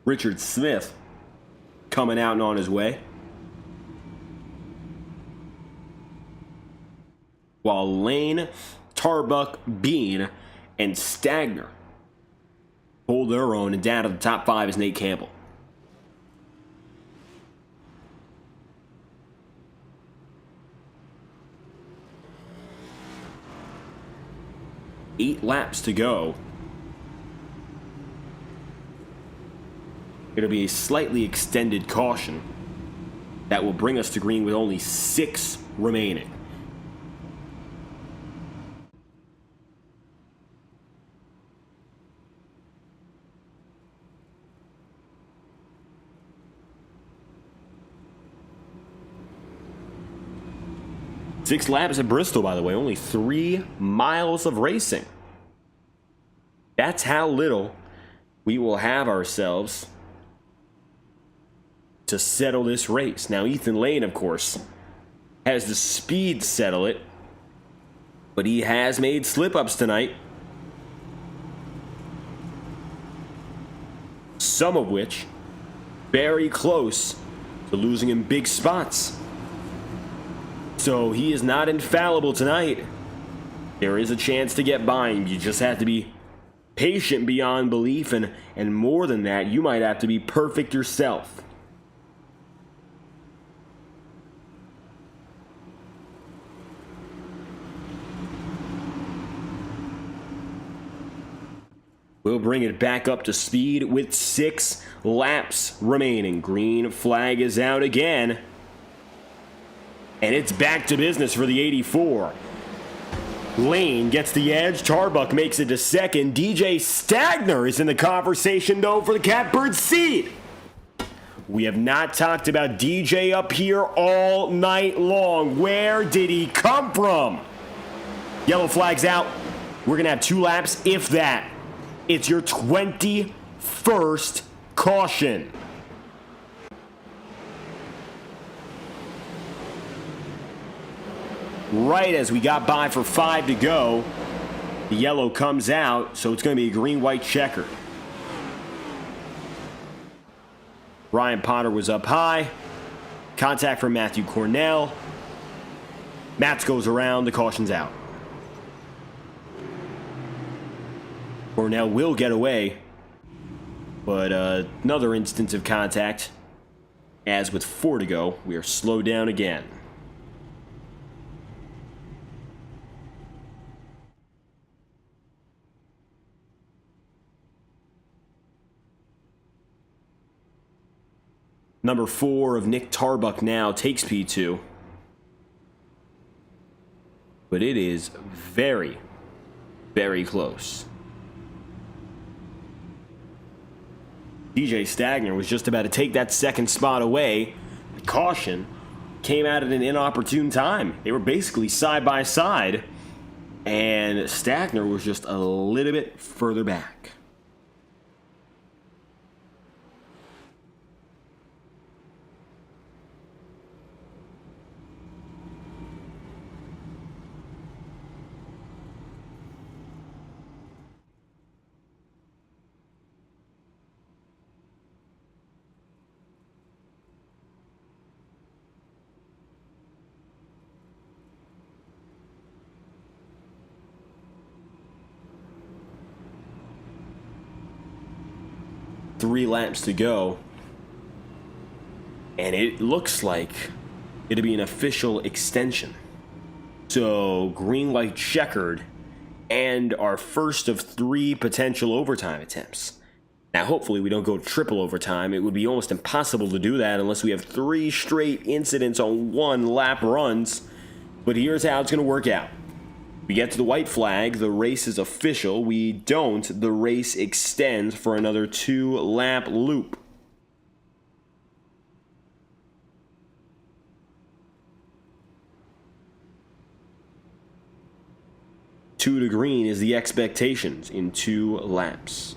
Richard Smith coming out and on his way. While Lane, Tarbuck, Bean, and Stagner hold their own, and down to the top 5 is Nate Campbell. Eight laps to go. It'll be a slightly extended caution that will bring us to green with only 6 remaining. Six laps at Bristol, by the way, only 3 miles of racing. That's how little we will have ourselves to settle this race. Now, Ethan Lane, of course, has the speed to settle it, but he has made slip-ups tonight. Some of which very close to losing in big spots. So he is not infallible tonight. There is a chance to get by him. You just have to be patient beyond belief, and more than that, you might have to be perfect yourself. We'll bring it back up to speed with 6 laps remaining. Green flag is out again. And it's back to business for the 84. Lane gets the edge. Tarbuck makes it to second. DJ Stagner is in the conversation, though, for the catbird seat. We have not talked about DJ up here all night long. Where did he come from? Yellow flag's out. We're going to have 2 laps, if that. It's your 21st caution. Right as we got by for 5 to go, the yellow comes out, so it's going to be a green-white checker. Ryan Potter was up high. Contact from Matthew Cornell. Mats goes around, the caution's out. Cornell will get away, but another instance of contact. As with 4 to go, we are slowed down again. Number 4 of Nick Tarbuck now takes P2. But it is very, very close. DJ Stagner was just about to take that second spot away. The caution came out at an inopportune time. They were basically side by side, and Stagner was just a little bit further back. 3 laps to go. And it looks like it'll be an official extension. So, green light checkered, and our first of 3 potential overtime attempts. Now, hopefully we don't go triple overtime. It would be almost impossible to do that unless we have 3 straight incidents on 1 lap runs. But here's how it's going to work out. We get to the white flag, the race is official. We don't, the race extends for another 2 lap loop. Two to green is the expectations in 2 laps.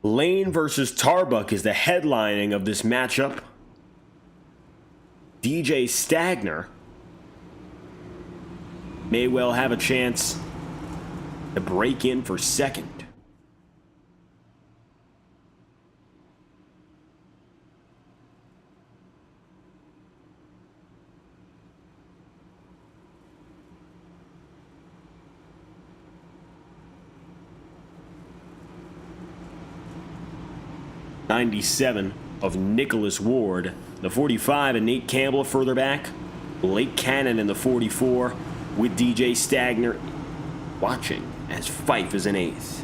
Lane versus Tarbuck is the headlining of this matchup. DJ Stagner may well have a chance to break in for second. '97 of Nicholas Ward. The 45 and Nate Campbell further back. Blake Cannon in the 44 with DJ Stagner watching as Fife is in 8th.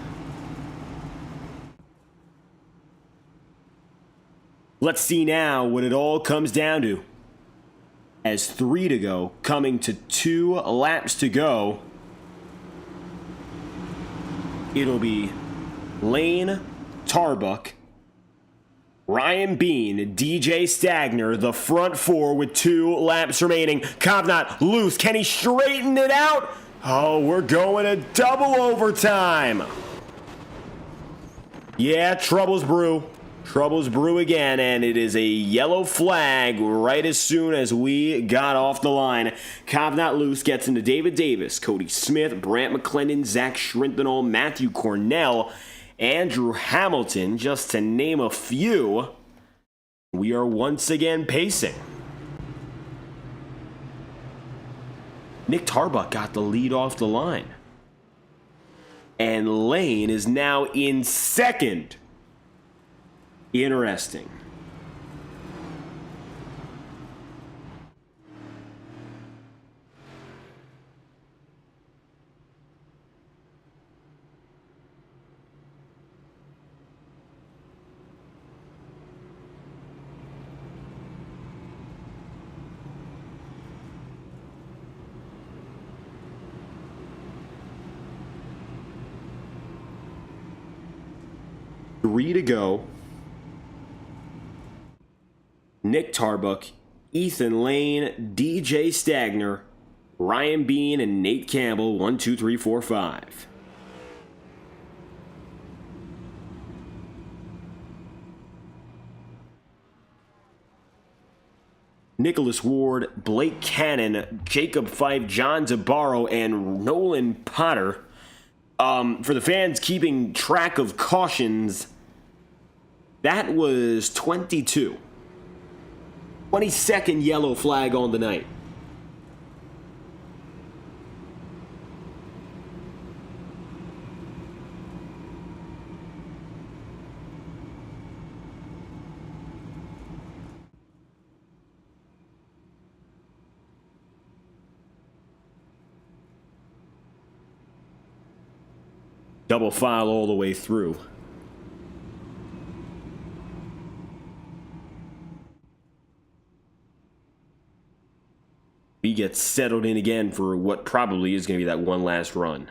Let's see now what it all comes down to. As 3 to go, coming to 2 laps to go. It'll be Lane, Tarbuck, Ryan Bean, DJ Stagner, the front 4 with 2 laps remaining. Kovnat loose. Can he straighten it out? Oh, we're going to double overtime. Yeah, troubles brew. Troubles brew again, and it is a yellow flag right as soon as we got off the line. Kovnat loose gets into David Davis, Cody Smith, Brant McClendon, Zach Schrinthal, Matthew Cornell, Andrew Hamilton, just to name a few. We are once again pacing. Nick Tarbuck got the lead off the line. And Lane is now in second. Interesting. Three to go. Nick Tarbuck, Ethan Lane, DJ Stagner, Ryan Bean, and Nate Campbell. 1, 2, 3, 4, 5. Nicholas Ward, Blake Cannon, Jacob Fife, John Zabaro, and Nolan Potter. For the fans keeping track of cautions, that was 22. 22nd yellow flag on the night. Double file all the way through. We get settled in again for what probably is going to be that one last run.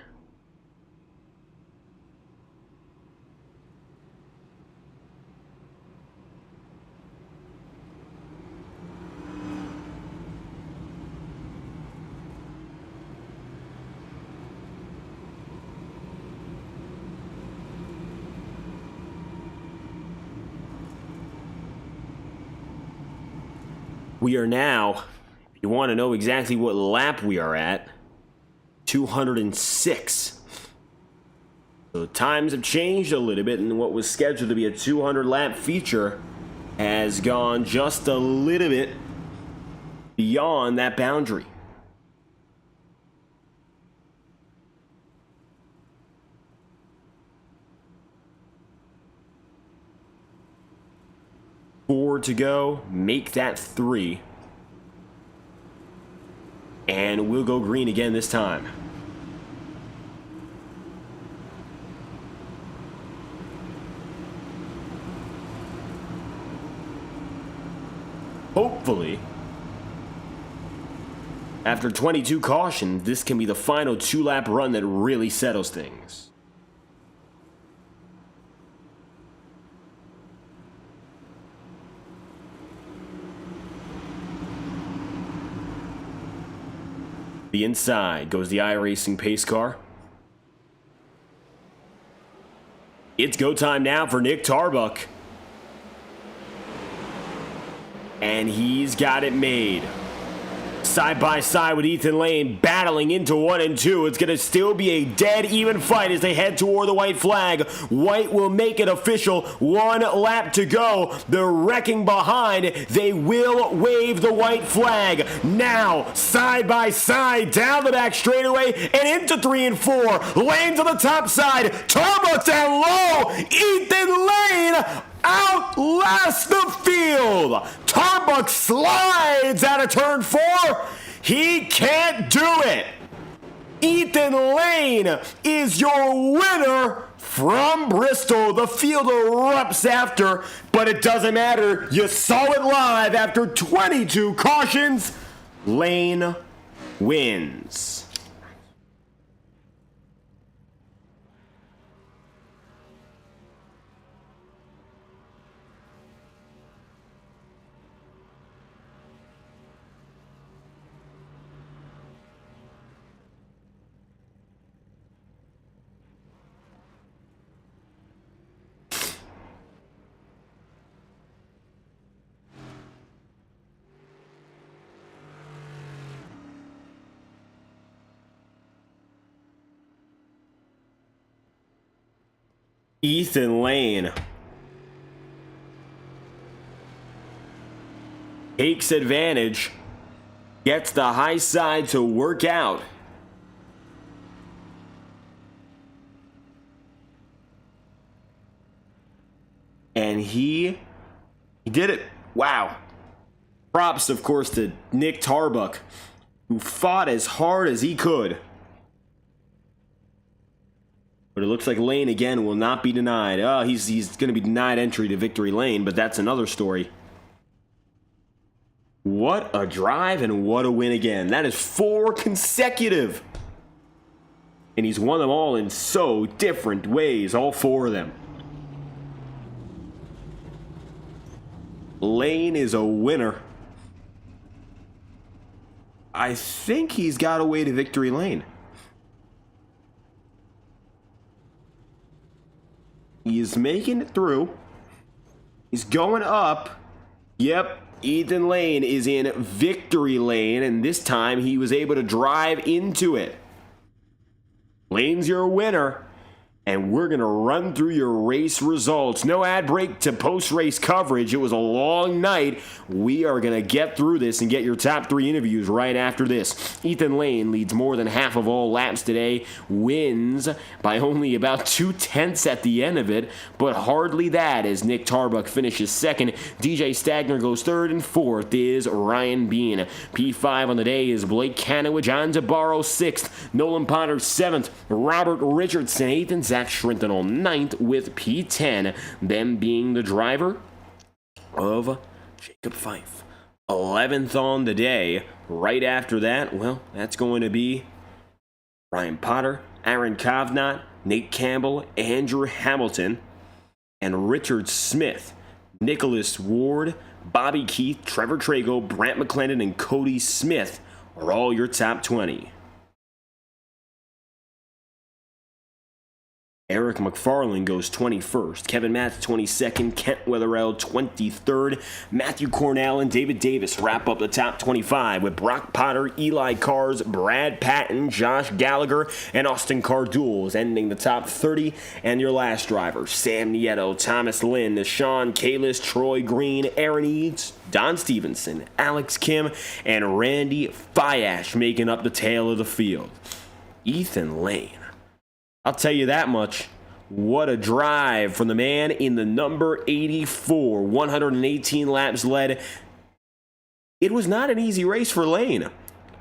We are now, if you want to know exactly what lap we are at, 206. So times have changed a little bit, and what was scheduled to be a 200-lap feature has gone just a little bit beyond that boundary. Four to go, make that 3. And we'll go green again this time. Hopefully, after 22 cautions, this can be the final 2-lap run that really settles things. The inside goes the iRacing pace car. It's go time now for Nick Tarbuck. And he's got it made. Side by side with Ethan Lane, battling into 1 and 2. It's going to still be a dead even fight as they head toward the white flag. White will make it official. 1 lap to go. They're wrecking behind. They will wave the white flag. Now, side by side, down the back straightaway and into 3 and 4. Lane to the top side. Tarbuck down low. Ethan Lane outlasts the field. Tarbuck slides out of turn 4. He can't do it. Ethan Lane is your winner from Bristol. The field erupts after, but it doesn't matter. You saw it live after 22 cautions. Lane wins. Ethan Lane takes advantage, gets the high side to work out. And he did it. Wow. Props, of course, to Nick Tarbuck, who fought as hard as he could. But it looks like Lane again will not be denied. He's going to be denied entry to victory lane, but that's another story. What a drive and what a win again. That is 4 consecutive. And he's won them all in so different ways, all 4 of them. Lane is a winner. I think he's got a way to victory lane. He's making it through. He's going up. Yep, Ethan Lane is in victory lane, and this time he was able to drive into it. Lane's your winner, and we're going to run through your race results. No ad break to post-race coverage. It was a long night. We are going to get through this and get your top 3 interviews right after this. Ethan Lane leads more than half of all laps today, wins by only about 2/10 at the end of it, but hardly that as Nick Tarbuck finishes second. DJ Stagner goes third, and fourth is Ryan Bean. P5 on the day is Blake Canowich, John Zabarro 6th, Nolan Potter 7th, Robert Richardson 8th, and Zach Shrinton on 9th with P10, them being the driver of Jacob Fife. 11th on the day. Right after that, well, that's going to be Ryan Potter, Aaron Kovnat, Nate Campbell, Andrew Hamilton, and Richard Smith. Nicholas Ward, Bobby Keith, Trevor Trago, Brant McClendon, and Cody Smith are all your top 20. Eric McFarlane goes 21st. Kevin Matz 22nd. Kent Wetherell 23rd. Matthew Cornell and David Davis wrap up the top 25 with Brock Potter, Eli Cars, Brad Patton, Josh Gallagher, and Austin Cardules ending the top 30. And your last driver, Sam Nieto, Thomas Lynn, Sean Kalis, Troy Green, Aaron Eads, Don Stevenson, Alex Kim, and Randy Fiash making up the tail of the field. Ethan Lane. I'll tell you that much. What a drive from the man in the number 84. 118 laps led. It was not an easy race for Lane.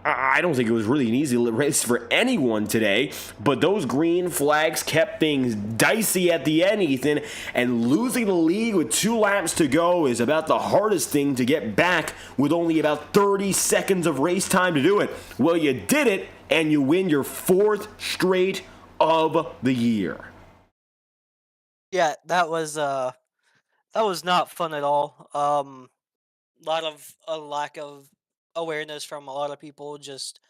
I don't think it was really an easy race for anyone today, but those green flags kept things dicey at the end, Ethan, and losing the lead with 2 laps to go is about the hardest thing to get back with only about 30 seconds of race time to do it. Well, you did it, and you win your 4th straight of the year. Yeah, that was not fun at all. A lack of awareness from a lot of people. Just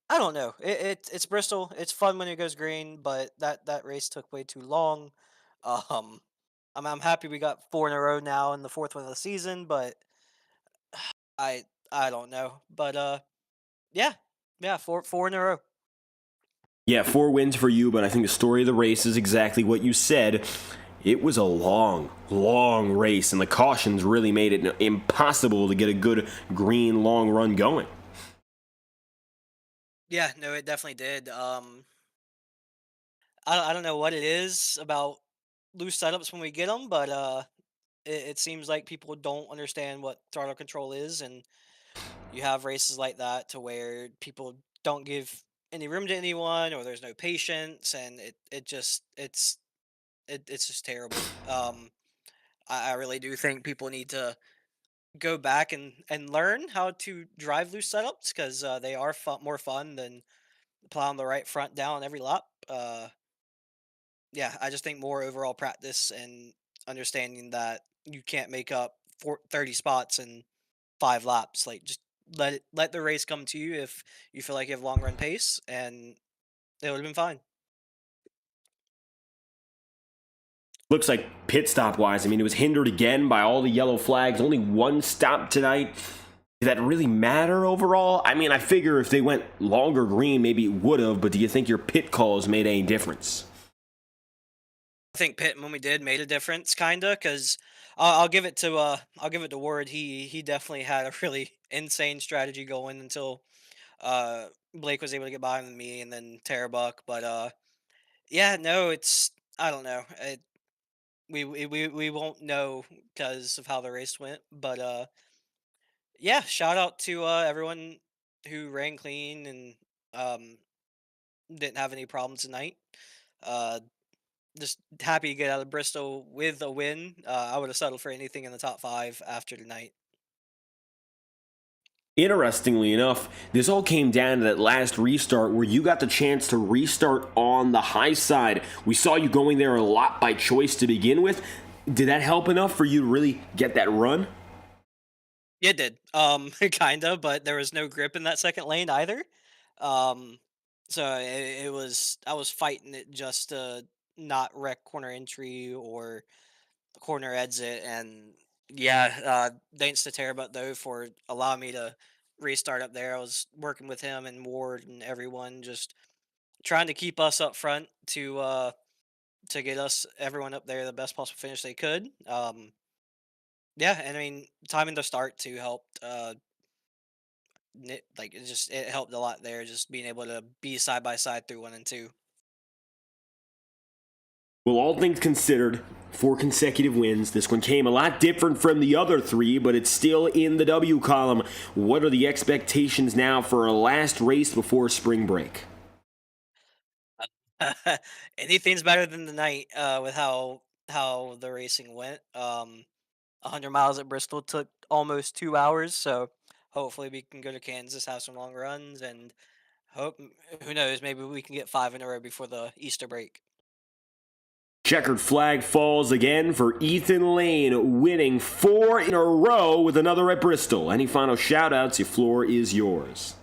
I don't know. It's Bristol. It's fun when it goes green, but that race took way too long. Um, I'm happy we got 4 in a row now in the 4th one of the season, but I don't know. But yeah, four in a row. Yeah, 4 wins for you, but I think the story of the race is exactly what you said. It was a long, long race, and the cautions really made it impossible to get a good green long run going. Yeah, no, it definitely did. I don't know what it is about loose setups when we get them, but it seems like people don't understand what throttle control is, and you have races like that to where people don't give any room to anyone, or there's no patience, and it's just terrible. I really do think people need to go back and learn how to drive loose setups because they are more fun than plowing the right front down every lap. Yeah, I just think more overall practice and understanding that you can't make up 30 spots in 5 laps. Like, just let the race come to you if you feel like you have long run pace, and it would have been fine. Looks like pit stop wise, I mean, it was hindered again by all the yellow flags. Only 1 stop tonight. Did that really matter overall? I mean, I figure if they went longer green, maybe it would have, but do you think your pit calls made any difference? I think Pitt, when we did, made a difference, kinda, because I'll give it to Ward. He definitely had a really insane strategy going until Blake was able to get by with me, and then Buck. But yeah, no, it's I don't know. We won't know because of how the race went. But yeah, shout out to everyone who ran clean and um didn't have any problems tonight. Uh, just happy to get out of Bristol with a win. I would have settled for anything in the top 5 after tonight. Interestingly enough, this all came down to that last restart where you got the chance to restart on the high side. We saw you going there a lot by choice to begin with. Did that help enough for you to really get that run? Yeah, it did. Kinda, but there was no grip in that second lane either. Um, so it was I was fighting it just to not wreck corner entry or corner exit, and yeah, thanks to Terabut though for allowing me to restart up there. I was working with him and Ward and everyone, just trying to keep us up front to get us everyone up there the best possible finish they could. Yeah, and I mean timing the start too helped. Like it helped a lot there, just being able to be side by side through 1 and 2. Well, all things considered, 4 consecutive wins. This one came a lot different from the other 3, but it's still in the W column. What are the expectations now for our last race before spring break? Anything's better than the night with how the racing went. 100 miles at Bristol took almost 2 hours, so hopefully we can go to Kansas, have some long runs, and hope who knows, maybe we can get 5 in a row before the Easter break. Checkered flag falls again for Ethan Lane, winning 4 in a row with another at Bristol. Any final shout-outs? Your floor is yours.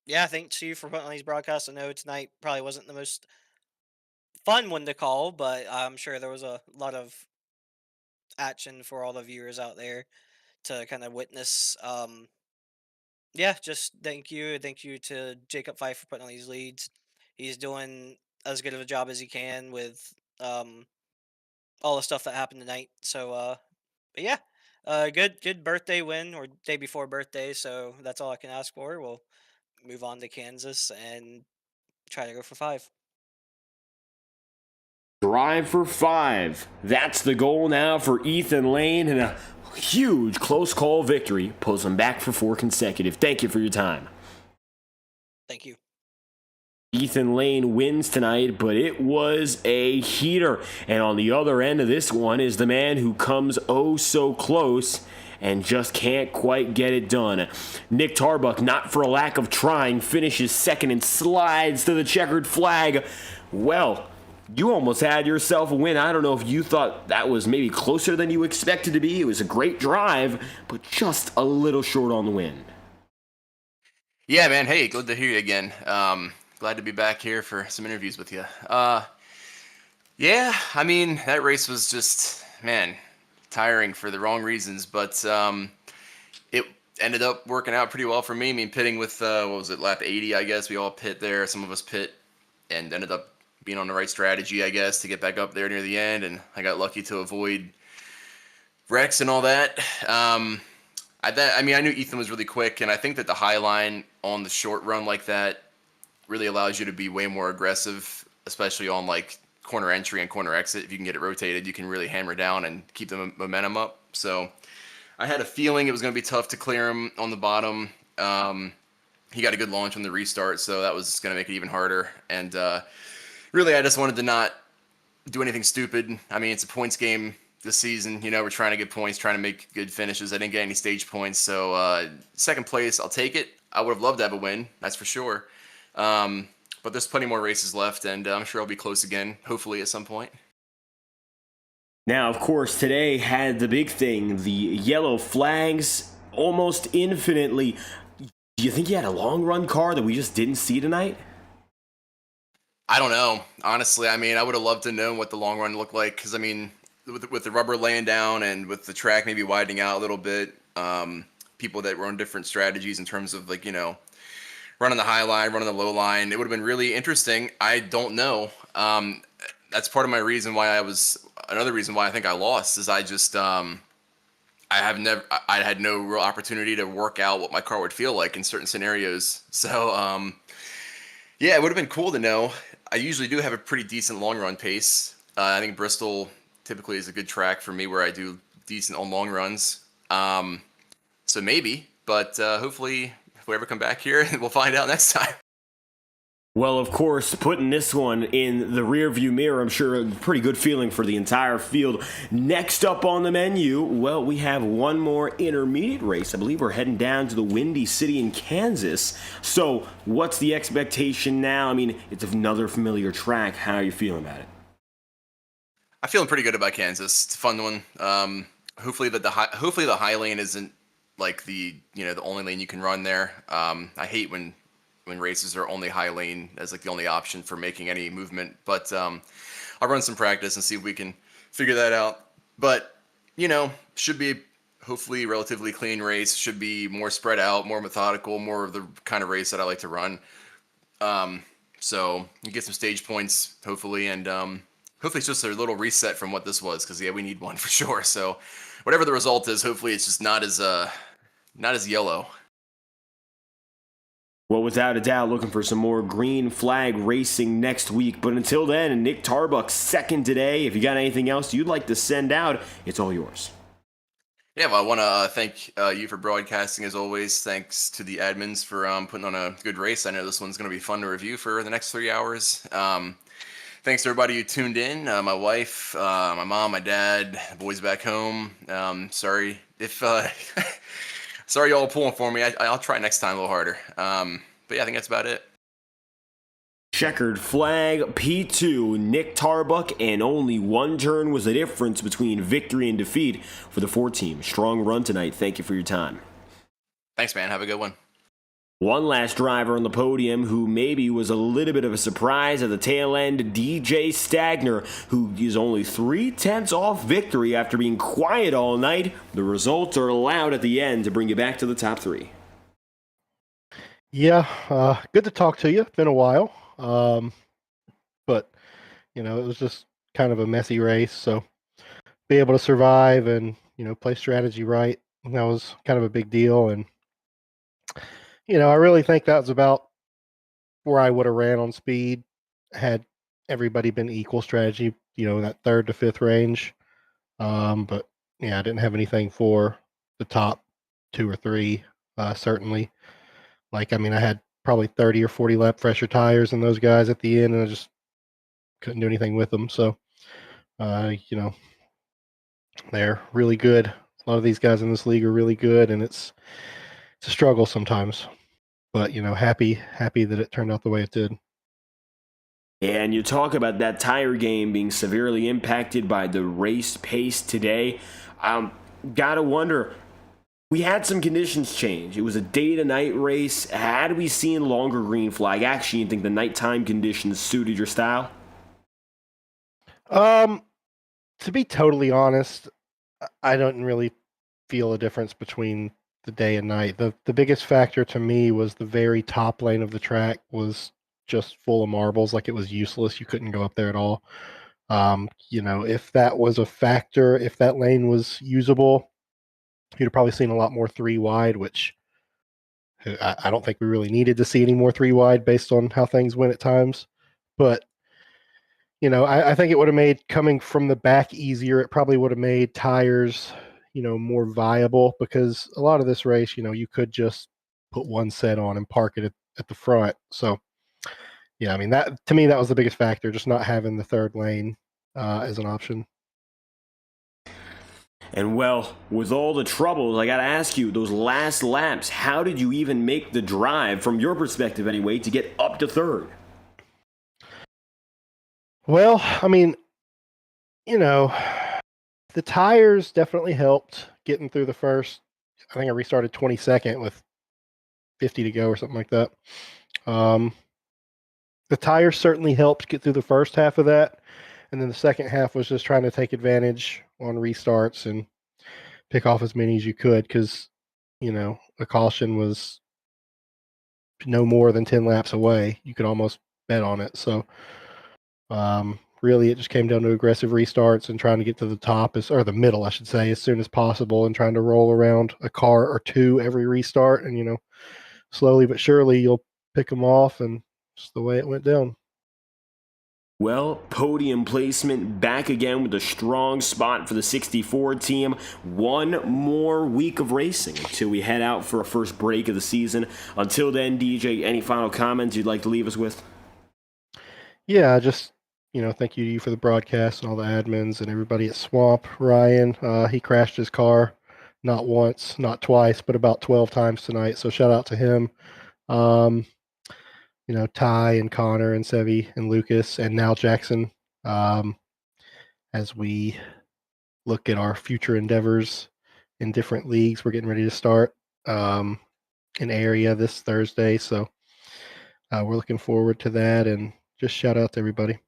Yeah, thanks to you for putting on these broadcasts. I know tonight probably wasn't the most fun one to call, but I'm sure there was a lot of action for all the viewers out there to kind of witness. Yeah, just thank you to Jacob Fife for putting on these leads. He's doing as good of a job as he can with um, all the stuff that happened tonight. So, but yeah, good birthday win or day before birthday. So that's all I can ask for. We'll move on to Kansas and try to go for 5. Drive for 5. That's the goal now for Ethan Lane, and a huge close call victory pulls him back for 4 consecutive. Thank you for your time. Thank you. Ethan Lane wins tonight, but it was a heater. And on the other end of this one is the man who comes oh so close and just can't quite get it done. Nick Tarbuck, not for a lack of trying, finishes second and slides to the checkered flag. Well, you almost had yourself a win. I don't know if you thought that was maybe closer than you expected to be. It was a great drive, but just a little short on the win. Yeah, man. Hey, good to hear you again. Glad to be back here for some interviews with you. Yeah, I mean, that race was just, man, tiring for the wrong reasons, but it ended up working out pretty well for me. I mean, pitting with, what was it, lap 80, I guess. We all pit there. Some of us pit and ended up being on the right strategy, I guess, to get back up there near the end, and I got lucky to avoid wrecks and all that. I mean, I knew Ethan was really quick, and I think that the high line on the short run like that really allows you to be way more aggressive, especially on like corner entry and corner exit. If you can get it rotated, you can really hammer down and keep the momentum up. So I had a feeling it was going to be tough to clear him on the bottom. He got a good launch on the restart, so that was going to make it even harder. And really, I just wanted to not do anything stupid. I mean, it's a points game this season. You know, we're trying to get points, trying to make good finishes. I didn't get any stage points, so second place, I'll take it. I would have loved to have a win, that's for sure. But there's plenty more races left, and I'm sure I'll be close again, hopefully at some point. Now, of course, today had the big thing, the yellow flags, almost infinitely. Do you think you had a long run car that we just didn't see tonight? I don't know, honestly. I mean, I would have loved to know what the long run looked like, because, I mean, with the rubber laying down and with the track maybe widening out a little bit, people that were on different strategies in terms of, like, you know, running the high line, running the low line, it would have been really interesting. I don't know. That's part of my reason why another reason why I think I lost is I just, I had no real opportunity to work out what my car would feel like in certain scenarios. So, yeah, it would have been cool to know. I usually do have a pretty decent long run pace. I think Bristol typically is a good track for me where I do decent on long runs. So maybe, but hopefully if we ever come back here, we'll find out next time. Well, of course, putting this one in the rearview mirror, I'm sure a pretty good feeling for the entire field. Next up on the menu, well, we have one more intermediate race. I believe we're heading down to the Windy City in Kansas. So what's the expectation now? I mean, it's another familiar track. How are you feeling about it? I'm feeling pretty good about Kansas. It's a fun one. Hopefully the high lane isn't like the only lane you can run there. I hate when races are only high lane as like the only option for making any movement. But I'll run some practice and see if we can figure that out. But should be hopefully relatively clean race. Should be more spread out, more methodical, more of the kind of race that I like to run. So you get some stage points hopefully, and hopefully it's just a little reset from what this was, because we need one for sure. So whatever the result is, hopefully it's just not as yellow. Well, without a doubt, looking for some more green flag racing next week. But until then, Nick Tarbuck second today. If you got anything else you'd like to send out, it's all yours. Yeah, well, I want to thank you for broadcasting as always. Thanks to the admins for putting on a good race. I know this one's going to be fun to review for the next 3 hours. Thanks to everybody who tuned in. My wife, my mom, my dad, the boys back home. Sorry if sorry y'all pulling for me. I'll try next time a little harder. But yeah, I think that's about it. Checkered flag, P2, Nick Tarbuck, and only one turn was the difference between victory and defeat for the 4 team. Strong run tonight. Thank you for your time. Thanks, man. Have a good one. One last driver on the podium who maybe was a little bit of a surprise at the tail end, DJ Stagner, who is only 3/10 off victory after being quiet all night. The results are loud at the end to bring you back to the top 3. Yeah, good to talk to you. It's been a while. But, it was just kind of a messy race. So be able to survive and, play strategy right, that was kind of a big deal. And, I really think that was about where I would have ran on speed had everybody been equal strategy, in that 3rd to 5th range. But, yeah, I didn't have anything for the top 2 or 3, certainly. I had probably 30 or 40 lap fresher tires in those guys at the end, and I just couldn't do anything with them. So, they're really good. A lot of these guys in this league are really good, and it's a struggle sometimes. But, happy that it turned out the way it did. And you talk about that tire game being severely impacted by the race pace today. Gotta wonder, we had some conditions change. It was a day to night race. Had we seen longer green flag action, you think the nighttime conditions suited your style? To be totally honest, I don't really feel a difference between the day and night. The biggest factor to me was the very top lane of the track was just full of marbles, like it was useless. You couldn't go up there at all. If that was a factor, if that lane was usable, you'd have probably seen a lot more 3 wide, which I don't think we really needed to see any more 3 wide based on how things went at times. But, I think it would have made coming from the back easier. It probably would have made tires, more viable, because a lot of this race, you could just put one set on and park it at the front. So, yeah, that to me, that was the biggest factor, just not having the 3rd lane as an option. And well, with all the troubles, I gotta ask you, those last laps, how did you even make the drive, from your perspective anyway, to get up to 3rd? Well, the tires definitely helped getting through the first. I think I restarted 22nd with 50 to go or something like that. The tires certainly helped get through the first half of that. And then the second half was just trying to take advantage on restarts and pick off as many as you could, because, a caution was no more than 10 laps away. You could almost bet on it. So, really, it just came down to aggressive restarts and trying to get to the top, or the middle, I should say, as soon as possible, and trying to roll around a car or 2 every restart. And, slowly but surely, you'll pick them off, and just the way it went down. Well, podium placement back again with a strong spot for the 64 team. One more week of racing until we head out for a first break of the season. Until then, DJ, any final comments you'd like to leave us with? Yeah, just, thank you for the broadcast and all the admins and everybody at Swamp. Ryan, he crashed his car not once, not twice, but about 12 times tonight. So shout out to him. Ty and Connor and Sevi and Lucas and now Jackson, as we look at our future endeavors in different leagues. We're getting ready to start an area this Thursday. So we're looking forward to that, and just shout out to everybody.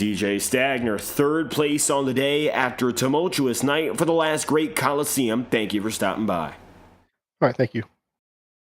DJ Stagner, 3rd place on the day after a tumultuous night for the last great Coliseum. Thank you for stopping by. All right, thank you.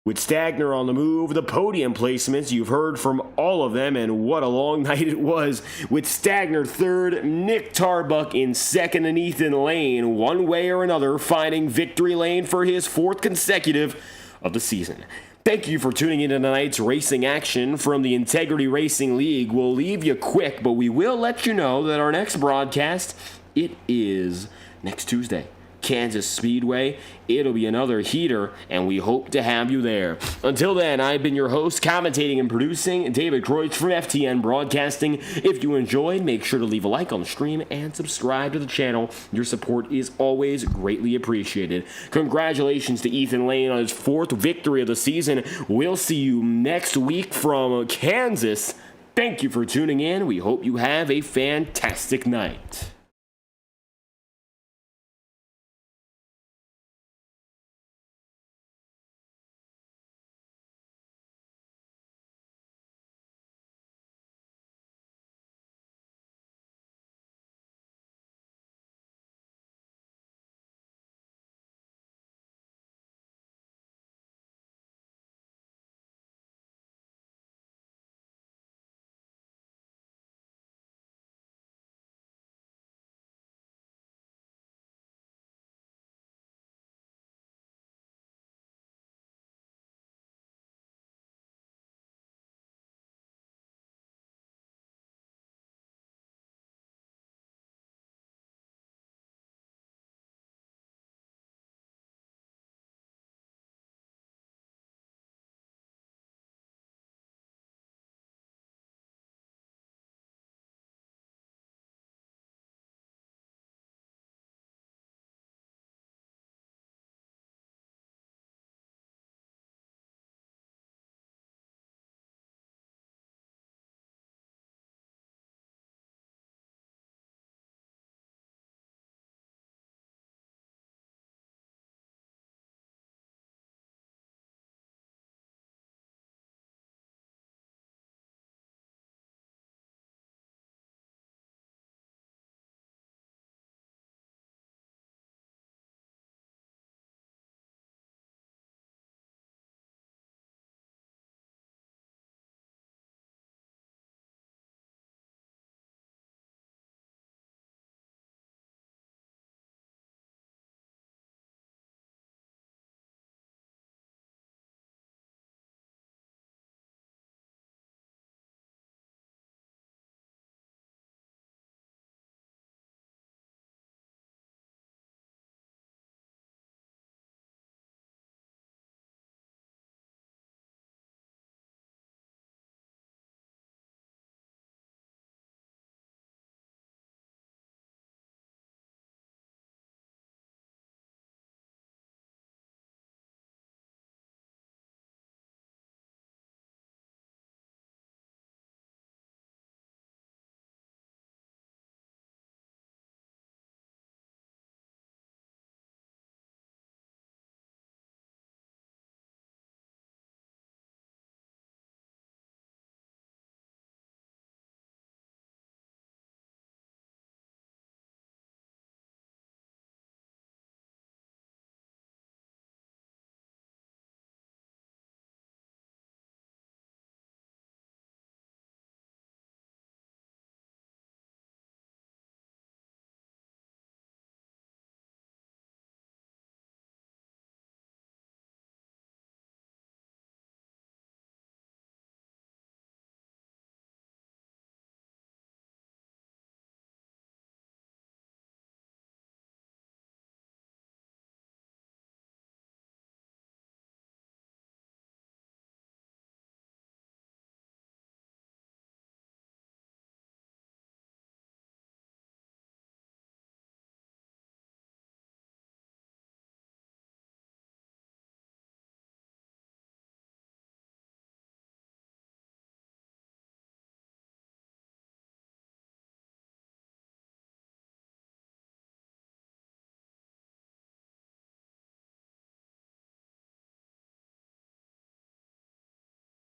With Stagner on the move, the podium placements, you've heard from all of them, and what a long night it was. With Stagner 3rd, Nick Tarbuck in 2nd, and Ethan Lane, one way or another, finding victory lane for his 4th consecutive of the season. Thank you for tuning in to tonight's racing action from the Integrity Racing League. We'll leave you quick, but we will let you know that our next broadcast, it is next Tuesday. Kansas Speedway. It'll be another heater, and we hope to have you there. Until then, I've been your host, commentating and producing, David Kreutz from FTN Broadcasting. If you enjoyed, make sure to leave a like on the stream and subscribe to the channel. Your support is always greatly appreciated. Congratulations to Ethan Lane on his 4th victory of the season. We'll see you next week from Kansas. Thank you for tuning in. We hope you have a fantastic night.